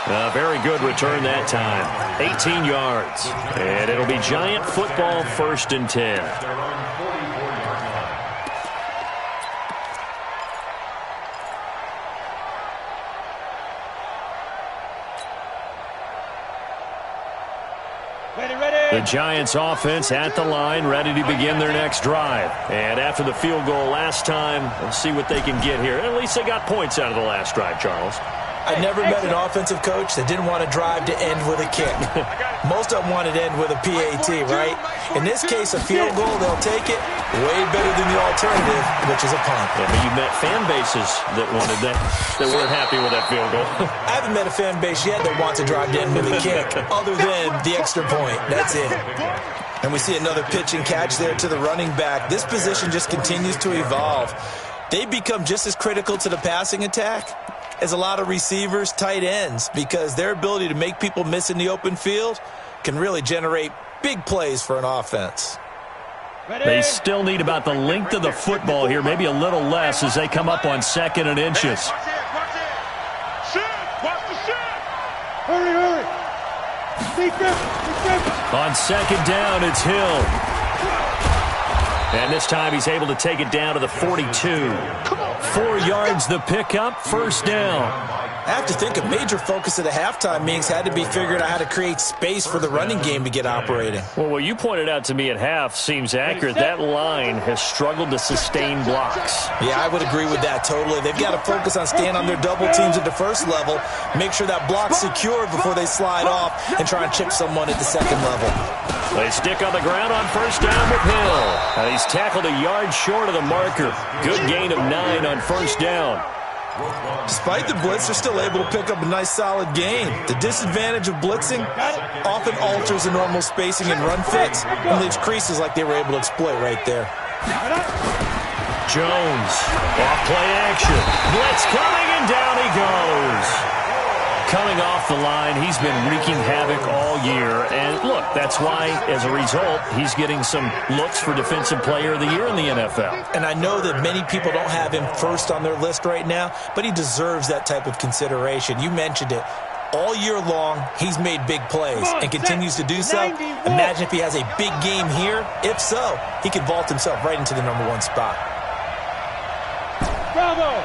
A very good return that time. 18 yards. And it'll be Giant football, 1st and 10. The Giants offense at the line, ready to begin their next drive. And after the field goal last time, we'll see what they can get here. At least they got points out of the last drive, Charles. I never met an offensive coach that didn't want to drive to end with a kick. Most of them wanted to end with a PAT, right? In this case, a field goal, they'll take it. Way better than the alternative, which is a punt. Yeah, but you met fan bases that wanted that weren't happy with that field goal. I haven't met a fan base yet that wants to drive to end with a kick, other than the extra point. That's it. And we see another pitch and catch there to the running back. This position just continues to evolve. They become just as critical to the passing attack as a lot of receivers, tight ends, because their ability to make people miss in the open field can really generate big plays for an offense. They still need about the length of the football here, maybe a little less as they come up on 2nd and inches. Watch the shot. Hurry, hurry. On second down, it's Hill. And this time he's able to take it down to the 42. 4 yards the pickup, first down. I have to think a major focus at the halftime meetings had to be figuring out how to create space for the running game to get operating. Well, what you pointed out to me at half seems accurate. That line has struggled to sustain blocks. Yeah, I would agree with that totally. They've got to focus on staying on their double teams at the first level, make sure that block's secure before they slide off and try and chip someone at the second level. They stick on the ground on first down with Hill. And he's tackled a yard short of the marker. Good gain of 9 on first down. Despite the blitz, they're still able to pick up a nice solid gain. The disadvantage of blitzing often alters the normal spacing and run fits and leaves creases like they were able to exploit right there. Jones, off play action. Blitz coming and down he goes. Coming off the line, he's been wreaking havoc all year. And look, that's why, as a result, he's getting some looks for Defensive Player of the Year in the NFL. And I know that many people don't have him first on their list right now, but he deserves that type of consideration. You mentioned it. All year long, he's made big plays and continues to do so. Imagine if he has a big game here. If so, he could vault himself right into the #1 spot. Bravo!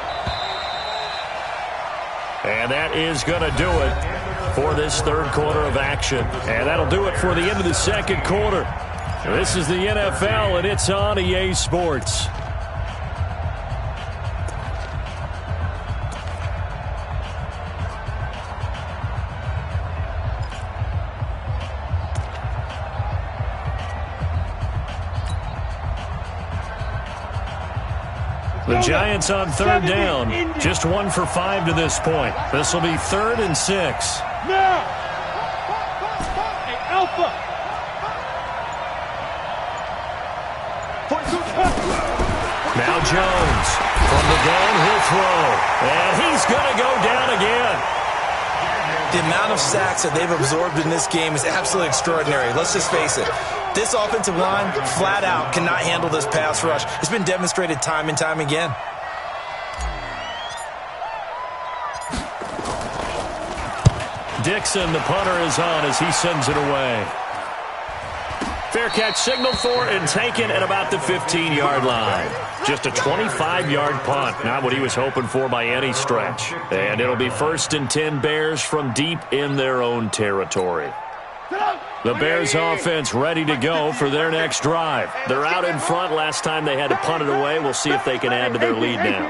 And that is going to do it for this third quarter of action. And that'll do it for the end of the second quarter. This is the NFL, and it's on EA Sports. The Giants on third down, just 1 for 5 to this point. This will be 3rd and 6. Now! Hey, Alpha! Now Jones from the gun, he'll throw. And he's going to go down again. The amount of sacks that they've absorbed in this game is absolutely extraordinary. Let's just face it. This offensive line, flat out, cannot handle this pass rush. It's been demonstrated time and time again. Dixon, the punter, is on as he sends it away. Fair catch signaled for and taken at about the 15-yard line. Just a 25-yard punt, not what he was hoping for by any stretch. And it'll be 1st and 10 Bears from deep in their own territory. The Bears offense ready to go for their next drive. They're out in front. Last time they had to punt it away. We'll see if they can add to their lead now.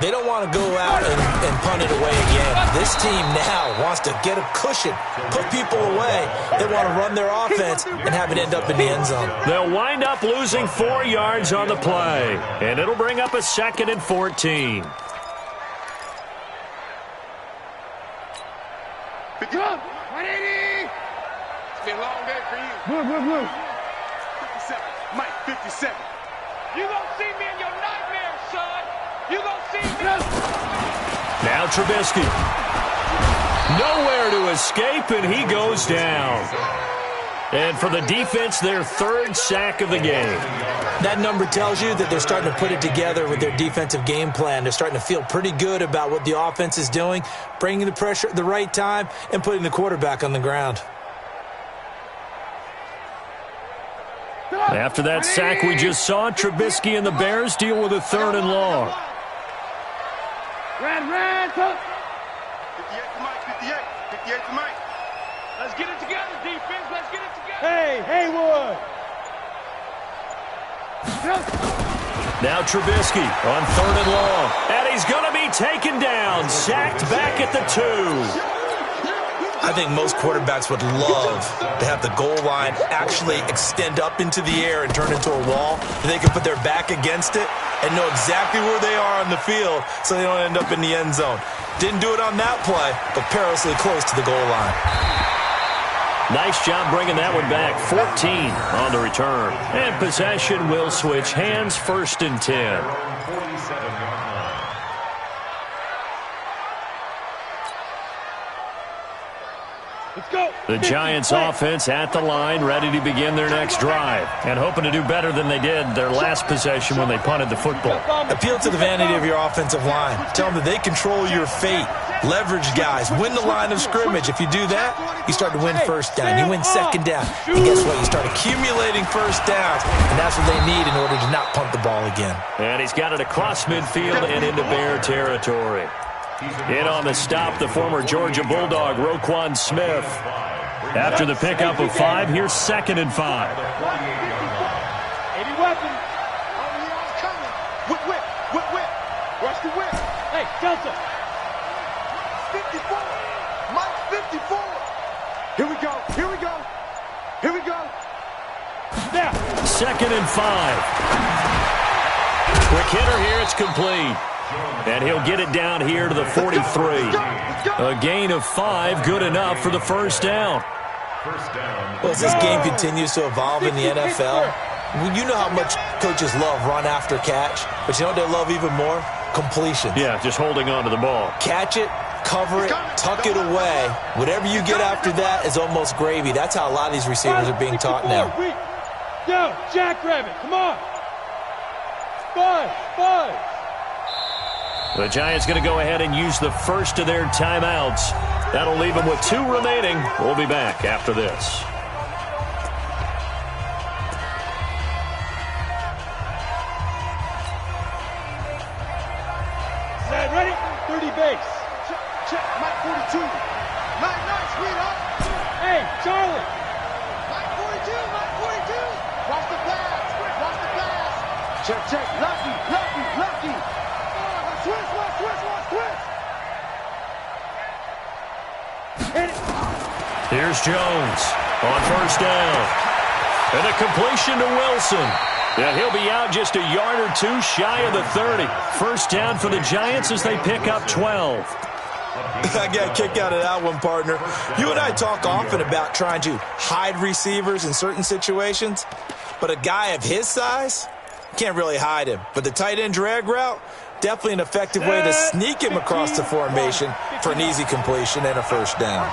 They don't want to go out and punt it away again. This team now wants to get a cushion, put people away. They want to run their offense and have it end up in the end zone. They'll wind up losing 4 yards on the play, and it'll bring up a 2nd and 14. It's been a long day for you. Move. 57. Mike, 57. You gonna see me in your nightmares, son. You gonna see me. Now Trubisky. Nowhere to escape, and he goes down. And for the defense, their 3rd sack of the game. That number tells you that they're starting to put it together with their defensive game plan. They're starting to feel pretty good about what the offense is doing, bringing the pressure at the right time, and putting the quarterback on the ground. After that sack we just saw, Trubisky and the Bears deal with a 3rd and long. Red, 58 to Mike, 58. 58 to Mike. let's get it together, defense. Let's get it together. Hey, Haywood. Now Trubisky on 3rd and long. And he's going to be taken down, sacked back at the 2. I think most quarterbacks would love to have the goal line actually extend up into the air and turn into a wall. They can put their back against it and know exactly where they are on the field so they don't end up in the end zone. Didn't do it on that play, but perilously close to the goal line. Nice job bringing that one back. 14 on the return. And possession will switch hands, 1st and 10. Let's go. The Giants offense at the line, ready to begin their next drive. And hoping to do better than they did their last possession when they punted the football. Appeal to the vanity of your offensive line. Tell them that they control your fate. Leverage guys. Win the line of scrimmage. If you do that, you start to win first down. You win second down. And guess what? You start accumulating first downs, and that's what they need in order to not punt the ball again. And he's got it across midfield and into Bear territory. In on the stop, the former Georgia Bulldog, Roquan Smith. After the pickup of 5, here's 2nd and 5. 80 weapons. Whip, whip, whip, whip. Watch the whip. Hey, Delta. 54. Mike 54. Here we go. Here we go. Here we go. Now. 2nd and 5. Quick hitter here. It's complete. And he'll get it down here to the 43. A gain of 5, good enough for the first down. Well, as this game continues to evolve in the NFL, you know how much coaches love run after catch, but you know what they love even more? Completion. Yeah, just holding on to the ball. Catch it, cover it, tuck it away. Whatever you get after that is almost gravy. That's how a lot of these receivers are being taught now. Yo, jackrabbit, come on. 5. The Giants going to go ahead and use the first of their timeouts. That'll leave them with 2 remaining. We'll be back after this. Set, ready? 30 base. Check, Mike 42. Nice, sweetheart. Hey, Charlie. Mike 42, Mike 42. Watch the pass. Watch the pass. Check. Lucky. Switch. Hit it. Here's Jones on first down. And a completion to Wilson. And he'll be out just a yard or 2 shy of the 30. First down for the Giants as they pick up 12. I got a kick out of that one, partner. You and I talk often about trying to hide receivers in certain situations, but a guy of his size can't really hide him. But the tight end drag route, definitely an effective way to sneak him across the formation for an easy completion and a first down.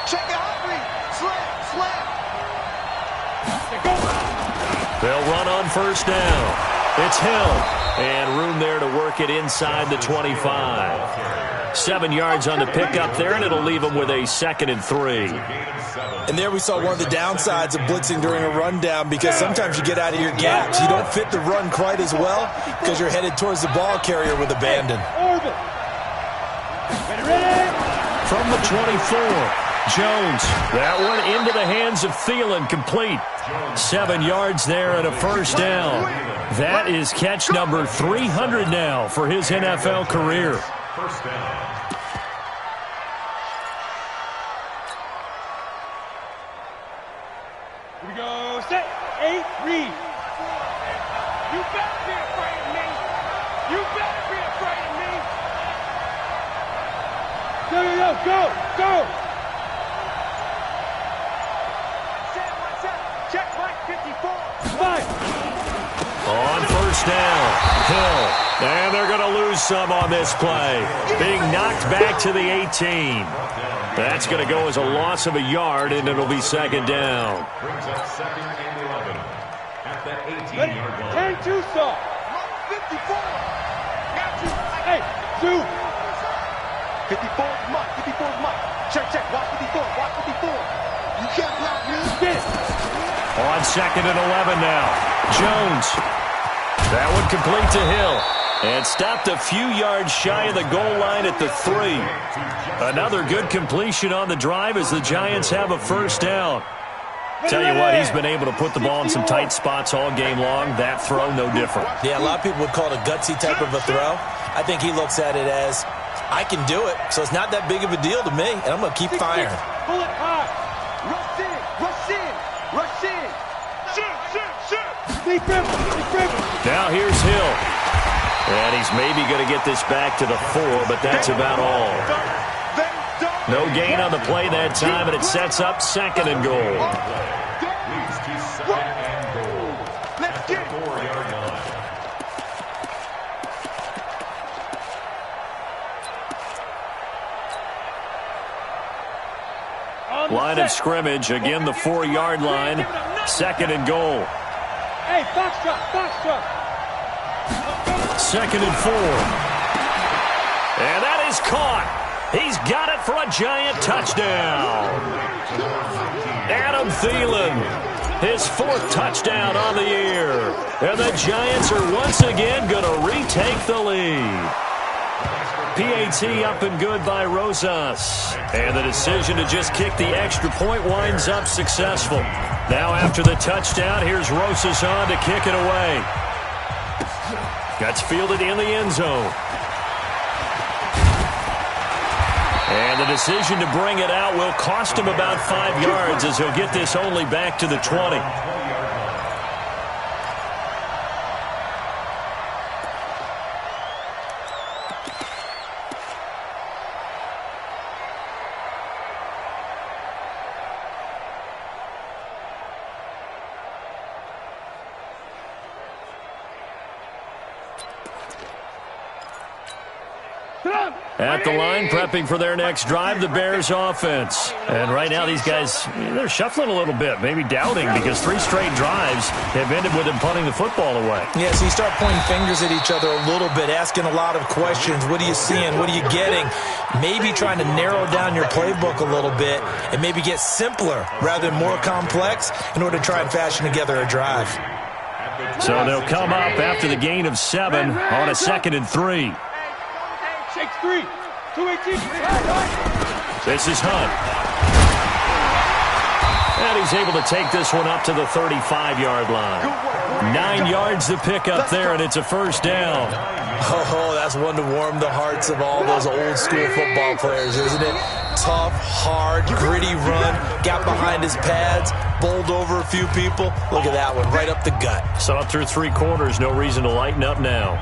Check it out, slam. They'll run on first down. It's Hill. And room there to work it inside the 25. 7 yards on the pickup there, and it'll leave them with a 2nd and 3. And there we saw one of the downsides of blitzing during a rundown, because sometimes you get out of your gaps. You don't fit the run quite as well because you're headed towards the ball carrier with abandon. Orbit. Ready. From the 24, Jones. That one into the hands of Thielen, complete. 7 yards there and a first down. That is catch number 300 now for his NFL career. First down. Here we go. Set. 8, read. You better be afraid of me. You better be afraid of me. Go. Check Mike 54. 5. On first down, Hill. And they're going to lose some on this play. Being knocked back to the 18. That's going to go as a loss of a yard, and it'll be 2nd down. Brings up 2nd and 11 at the 18-yard line. 10-2 saw. Mike 54. Got you. Hey, 2. 54 is Mike. 54 is Mike. Check. Watch 54. You can't block me. Get it. On 2nd and 11 now. Jones. That one complete to Hill. And stopped a few yards shy of the goal line at the 3. Another good completion on the drive as the Giants have a first down. Tell you what, he's been able to put the ball in some tight spots all game long. That throw, no different. Yeah, a lot of people would call it a gutsy type of a throw. I think he looks at it as, I can do it, so it's not that big of a deal to me, and I'm going to keep firing. Pull it high. Rush in. Deep river. Now here's Hill. And he's maybe going to get this back to the 4, but that's about all. No gain on the play that time, and it sets up 2nd and goal. Leads to 2nd and goal. Let's get it. 4-yard line. Line of scrimmage, again the 4-yard line. 2nd and goal. Hey, box drop. 2nd and 4. He's caught. He's got it for a giant touchdown. Adam Thielen, his 4th touchdown on the year. And the Giants are once again going to retake the lead. PAT up and good by Rosas. And the decision to just kick the extra point winds up successful. Now after the touchdown, here's Rosas on to kick it away. That's fielded in the end zone. And the decision to bring it out will cost him about 5 yards as he'll get this only back to the 20. At the line, prepping for their next drive, the Bears offense. And right now, these guys, they're shuffling a little bit, maybe doubting, because 3 straight drives have ended with them punting the football away. Yeah, so you start pointing fingers at each other a little bit, asking a lot of questions. What are you seeing? What are you getting? Maybe trying to narrow down your playbook a little bit and maybe get simpler rather than more complex in order to try and fashion together a drive. So they'll come up after the gain of 7 on a 2nd and 3. Shakes 3. 218. This is Hunt. And he's able to take this one up to the 35-yard line. 9 yards to pick up there, and it's a first down. Oh, that's one to warm the hearts of all those old-school football players, isn't it? Tough, hard, gritty run, got behind his pads, bowled over a few people. Look at that one, right up the gut. Saw it through 3 quarters, no reason to lighten up now.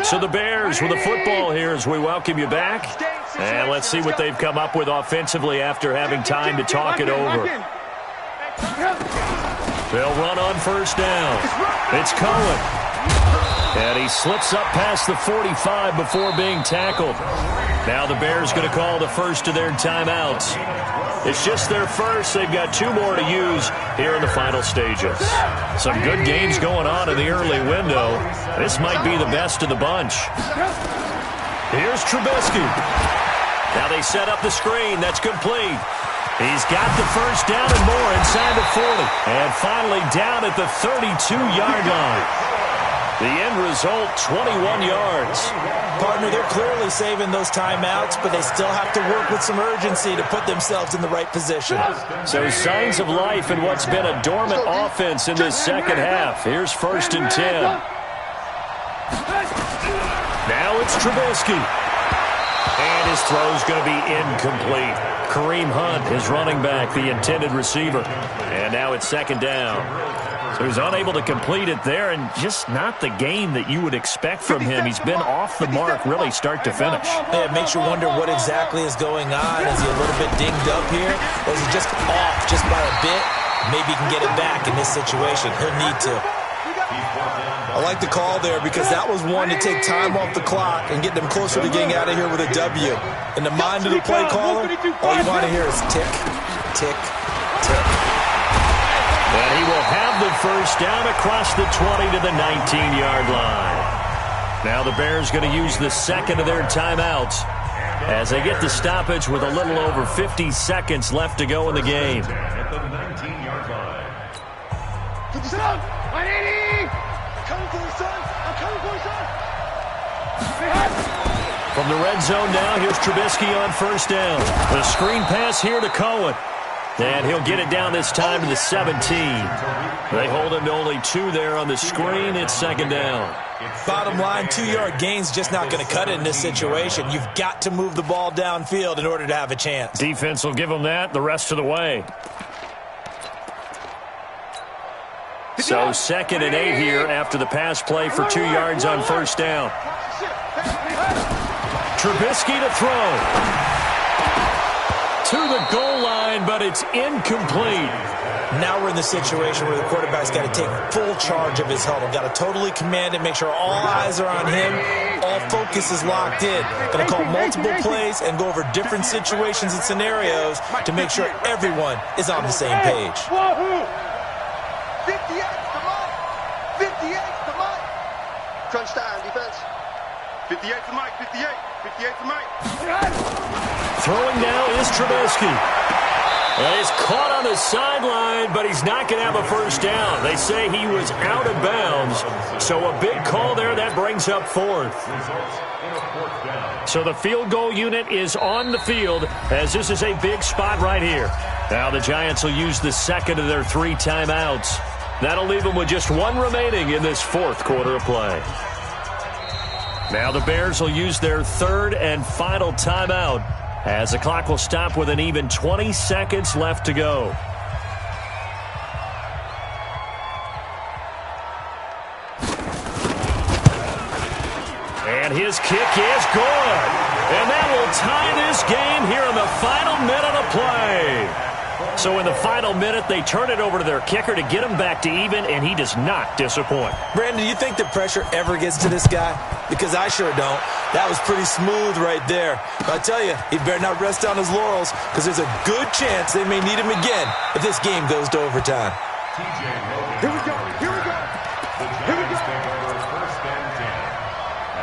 So the Bears with the football here as we welcome you back. And let's see what they've come up with offensively after having time to talk it over. They'll run on first down. It's Cohen. And he slips up past the 45 before being tackled. Now the Bears going to call the first of their timeouts. It's just their first. They've got 2 more to use here in the final stages. Some good games going on in the early window. This might be the best of the bunch. Here's Trubisky. Now they set up the screen. That's complete. He's got the first down and more inside the 40. And finally down at the 32-yard line. The end result, 21 yards. Partner, they're clearly saving those timeouts, but they still have to work with some urgency to put themselves in the right position. So signs of life in what's been a dormant offense in this second half. Here's 1st and 10. Now it's Trubisky. And his throw's going to be incomplete. Kareem Hunt, his running back, the intended receiver. And now it's 2nd down. So he's unable to complete it there, and just not the game that you would expect from him. He's been off the mark really start to finish. Yeah, it makes you wonder what exactly is going on. Is he a little bit dinged up here, or is he just off just by a bit? Maybe he can get it back in this situation. He'll need to. I like the call there because that was one to take time off the clock and get them closer to getting out of here with a W. In the mind of the play caller, all you want to hear is tick, tick, tick. And he will have the first down across the 20 to the 19-yard line. Now the Bears going to use the 2nd of their timeouts as they get the stoppage with a little over 50 seconds left to go in the game. At the 19-yard line. 180! I'm coming for you, son! I'm coming for you, son! From the red zone now, here's Trubisky on first down. The screen pass here to Cohen. And he'll get it down this time to the 17. They hold him to only 2 there on the screen. It's 2nd down. Bottom line, 2-yard gain's just not going to cut it in this situation. You've got to move the ball downfield in order to have a chance. Defense will give them that the rest of the way. So 2nd and 8 here after the pass play for 2 yards on first down. Trubisky to throw. To the goal line, but it's incomplete. Now we're in the situation where the quarterback's got to take full charge of his huddle. Got to totally command it, make sure all eyes are on him, all focus is locked in. Going to call multiple plays and go over different situations and scenarios to make sure everyone is on the same page. 58's the mic. 58's the mic. Crunch time, defense. 58's the mic. 58. 58's the mic. Throwing now is Trubisky. And he's caught on the sideline, but he's not going to have a first down. They say he was out of bounds. So a big call there. That brings up fourth. So the field goal unit is on the field as this is a big spot right here. Now the Giants will use the second of their 3 timeouts. That'll leave them with just 1 remaining in this fourth quarter of play. Now the Bears will use their 3rd and final timeout as the clock will stop with an even 20 seconds left to go. And his kick is good. And that will tie this game here in the final minute of play. So in the final minute, they turn it over to their kicker to get him back to even, and he does not disappoint. Brandon, do you think the pressure ever gets to this guy? Because I sure don't. That was pretty smooth right there. But I tell you, he better not rest on his laurels because there's a good chance they may need him again if this game goes to overtime. Here we go. Here we go. Here we go. Take over 1st and 10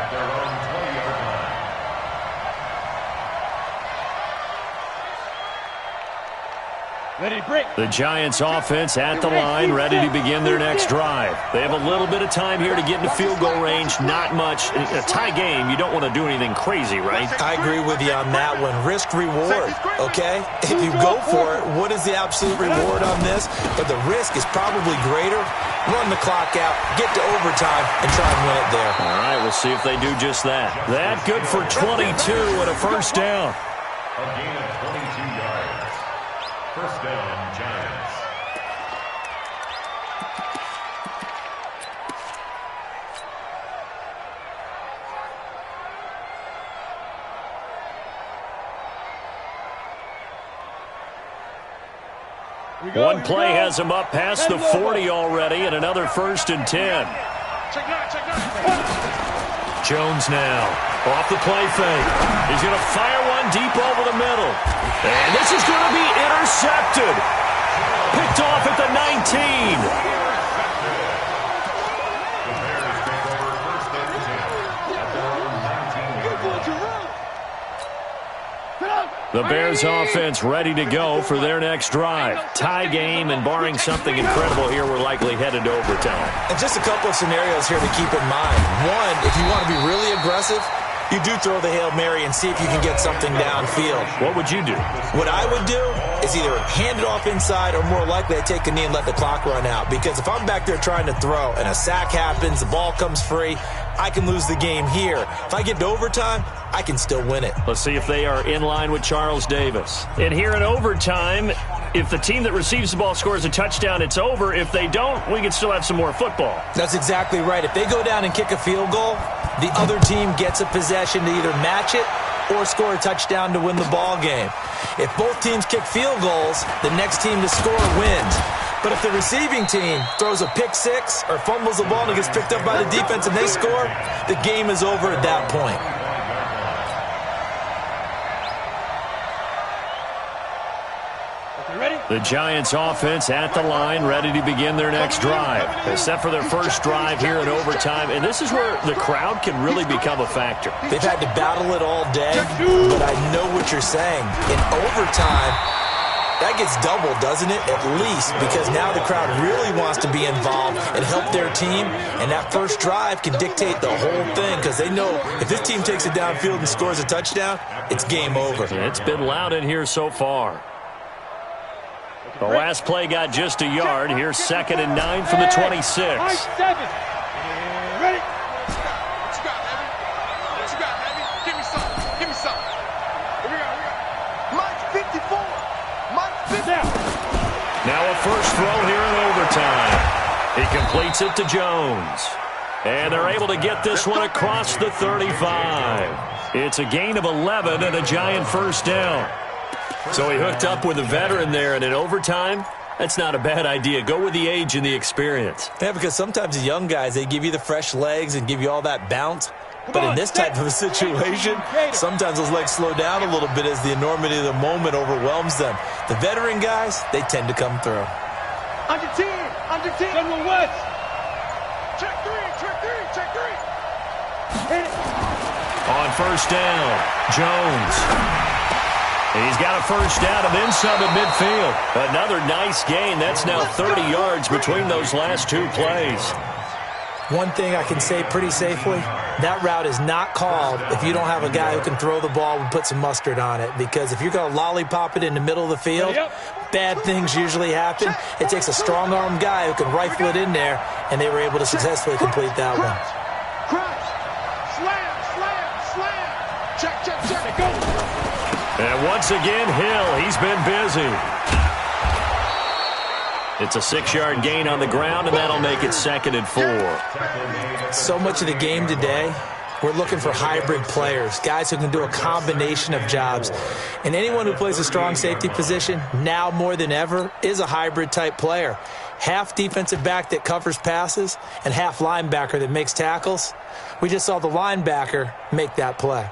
at their own 20-yard line. Ready to break. The Giants offense at the line, ready to begin their next drive. They have a little bit of time here to get into field goal range. Not much. A tie game, you don't want to do anything crazy, right? I agree with you on that one. Risk reward, okay? If you go for it, what is the absolute reward on this? But the risk is probably greater. Run the clock out, get to overtime, and try and win it there. All right, we'll see if they do just that. That good for 22 and a first down. A gain of 22 yards. First down, Giants. One play has him up past the 40 already, and another 1st and 10. Jones now off the play fake. He's going to fire one deep over the middle. And this is going to be intercepted. Picked off at the 19. The Bears offense ready to go for their next drive. Tie game, and barring something incredible here, we're likely headed to overtime. And just a couple of scenarios here to keep in mind. One, if you want to be really aggressive, you do throw the Hail Mary and see if you can get something downfield. What would you do? What I would do is either hand it off inside or more likely I take a knee and let the clock run out. Because if I'm back there trying to throw and a sack happens, the ball comes free, I can lose the game here. If I get to overtime, I can still win it. Let's see if they are in line with Charles Davis. And here in overtime, if the team that receives the ball scores a touchdown, it's over. If they don't, we can still have some more football. That's exactly right. If they go down and kick a field goal, the other team gets a possession to either match it or score a touchdown to win the ball game. If both teams kick field goals, the next team to score wins. But if the receiving team throws a pick six or fumbles the ball and it gets picked up by the defense and they score, the game is over at that point. The Giants offense at the line, ready to begin their next drive. They set for their first drive here in overtime, and this is where the crowd can really become a factor. They've had to battle it all day, but I know what you're saying. In overtime, that gets doubled, doesn't it? At least, because now the crowd really wants to be involved and help their team, and that first drive can dictate the whole thing because they know if this team takes it downfield and scores a touchdown, it's game over. It's been loud in here so far. The last play got just a yard. Here's 2nd and 9 from the 26. Ready? What you got, Heavy? What you got, Heavy? Give me something. Give me something. Here we go. Mike's 54. Mike's 50. Now a first throw here in overtime. He completes it to Jones. And they're able to get this one across the 35. It's a gain of 11 and a Giant first down. So he hooked up with a veteran there, and in overtime, that's not a bad idea. Go with the age and the experience. Yeah, because sometimes the young guys, they give you the fresh legs and give you all that bounce. But in this type of a situation, sometimes those legs slow down a little bit as the enormity of the moment overwhelms them. The veteran guys, they tend to come through. Under 10, under 10. General West. Check three, check three, check three. Hit it. On first down, Jones. He's got a first down and then some at midfield. Another nice gain. That's now 30 yards between those last two plays. One thing I can say pretty safely, that route is not called if you don't have a guy who can throw the ball and put some mustard on it. Because if you're going to lollipop it in the middle of the field, bad things usually happen. It takes a strong-armed guy who can rifle it in there, and they were able to successfully complete that one. Crouch. Slam, slam, slam. Check, check, check. Go. And once again, Hill, he's been busy. It's a 6-yard gain on the ground, and that'll make it 2nd and 4. So much of the game today, we're looking for hybrid players, guys who can do a combination of jobs. And anyone who plays a strong safety position, now more than ever, is a hybrid-type player. Half defensive back that covers passes and half linebacker that makes tackles. We just saw the linebacker make that play.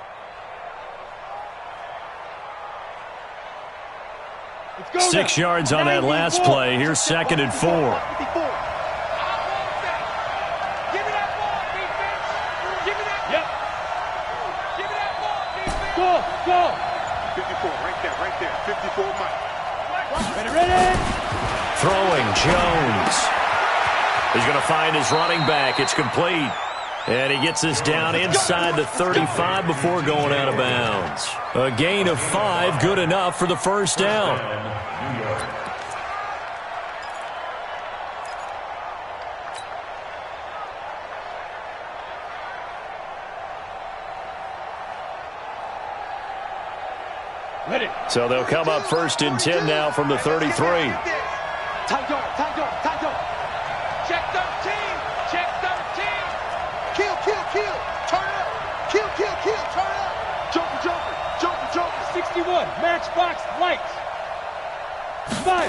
6 yards on that last play. Here's 2nd and 4. Give me that ball, defense. Give me that. Yep. Give me that ball, defense. Go. 54, right there. 54, Mike. Ready. Throwing, Jones. He's going to find his running back. It's complete. And he gets this down inside the 35 before going out of bounds. A gain of 5, good enough for the first down. Ready. So they'll come up 1st and 10 now from the 33. Tight go. Check 13. Check 13. Kill. Turn up. Kill. Turn up. Joker. 61. Matchbox lights. 5.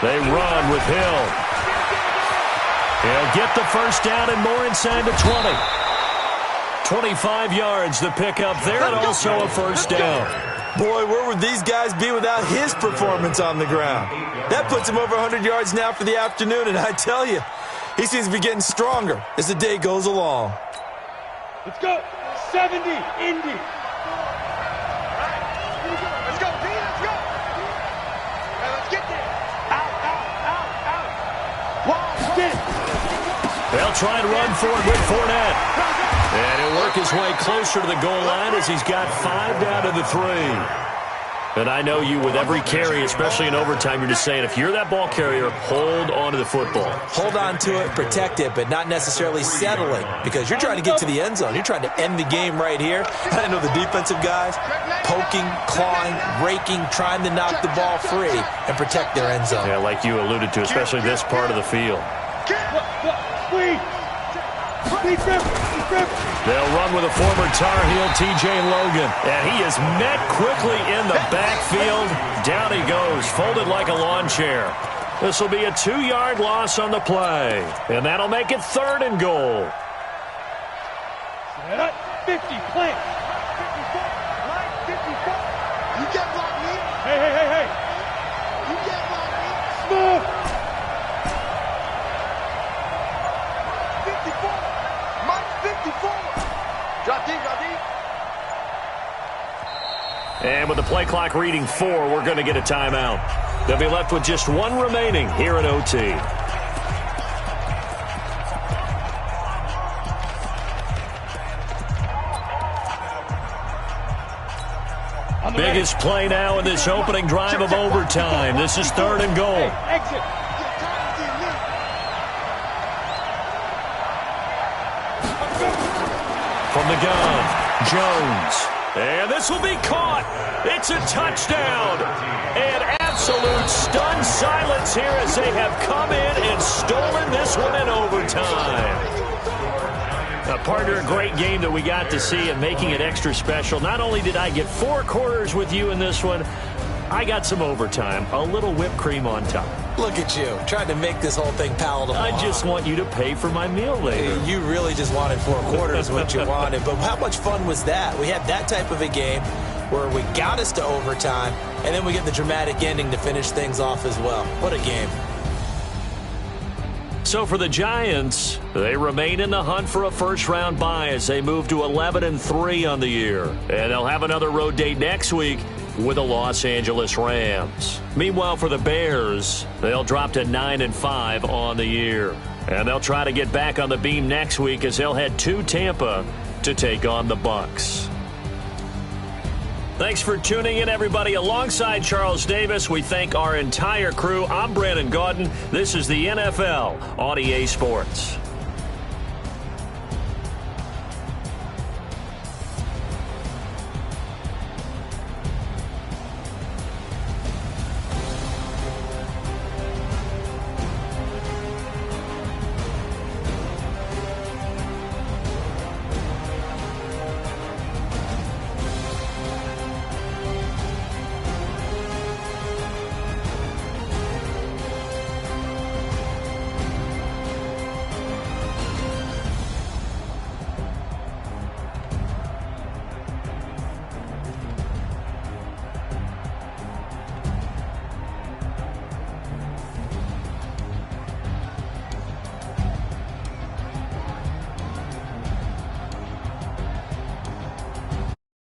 They run with Hill. He'll get the first down and more inside the 20. 25 yards the pickup there, and also a first down. Boy, where would these guys be without his performance on the ground? That puts him over 100 yards now for the afternoon, and I tell you, he seems to be getting stronger as the day goes along. Let's go. 70. Indy. Let's go, D. Let's go. Now let's get there. Out. Wow. Get it. They'll try and run for it with Fournette. And he'll work his way closer to the goal line as he's got 5 down to the 3. And I know you, with every carry, especially in overtime, you're just saying, if you're that ball carrier, hold on to the football. Hold on to it, protect it, but not necessarily settling, because you're trying to get to the end zone. You're trying to end the game right here. I know the defensive guys poking, clawing, raking, trying to knock the ball free and protect their end zone. Yeah, like you alluded to, especially this part of the field. They'll run with a former Tar Heel, TJ Logan. And he is met quickly in the backfield. Down he goes, folded like a lawn chair. This will be a 2-yard loss on the play. And that'll make it 3rd and goal. 50, plant. 54. You get block me. Hey. You get block me. Smooth. 54. Mike, 54. Drop deep. And with the play clock reading 4, we're going to get a timeout. They'll be left with just 1 remaining here in OT. Biggest play now in this opening drive of overtime. This is 3rd and goal. Exit. From the gun, Jones. And this will be caught. It's a touchdown. And absolute stunned silence here as they have come in and stolen this one in overtime. Partner, a great game that we got to see and making it extra special. Not only did I get 4 quarters with you in this one, I got some overtime, a little whipped cream on top. Look at you, trying to make this whole thing palatable. I just want you to pay for my meal later. You really just wanted 4 quarters what you wanted. But how much fun was that? We had that type of a game where we got us to overtime, and then we get the dramatic ending to finish things off as well. What a game. So for the Giants, they remain in the hunt for a first-round bye as they move to 11-3 on the year. And they'll have another road date next week with the Los Angeles Rams. Meanwhile, for the Bears, they'll drop to 9-5 on the year. And they'll try to get back on the beam next week as they'll head to Tampa to take on the Bucs. Thanks for tuning in, everybody. Alongside Charles Davis, we thank our entire crew. I'm Brandon Gaudin. This is the NFL on EA Sports.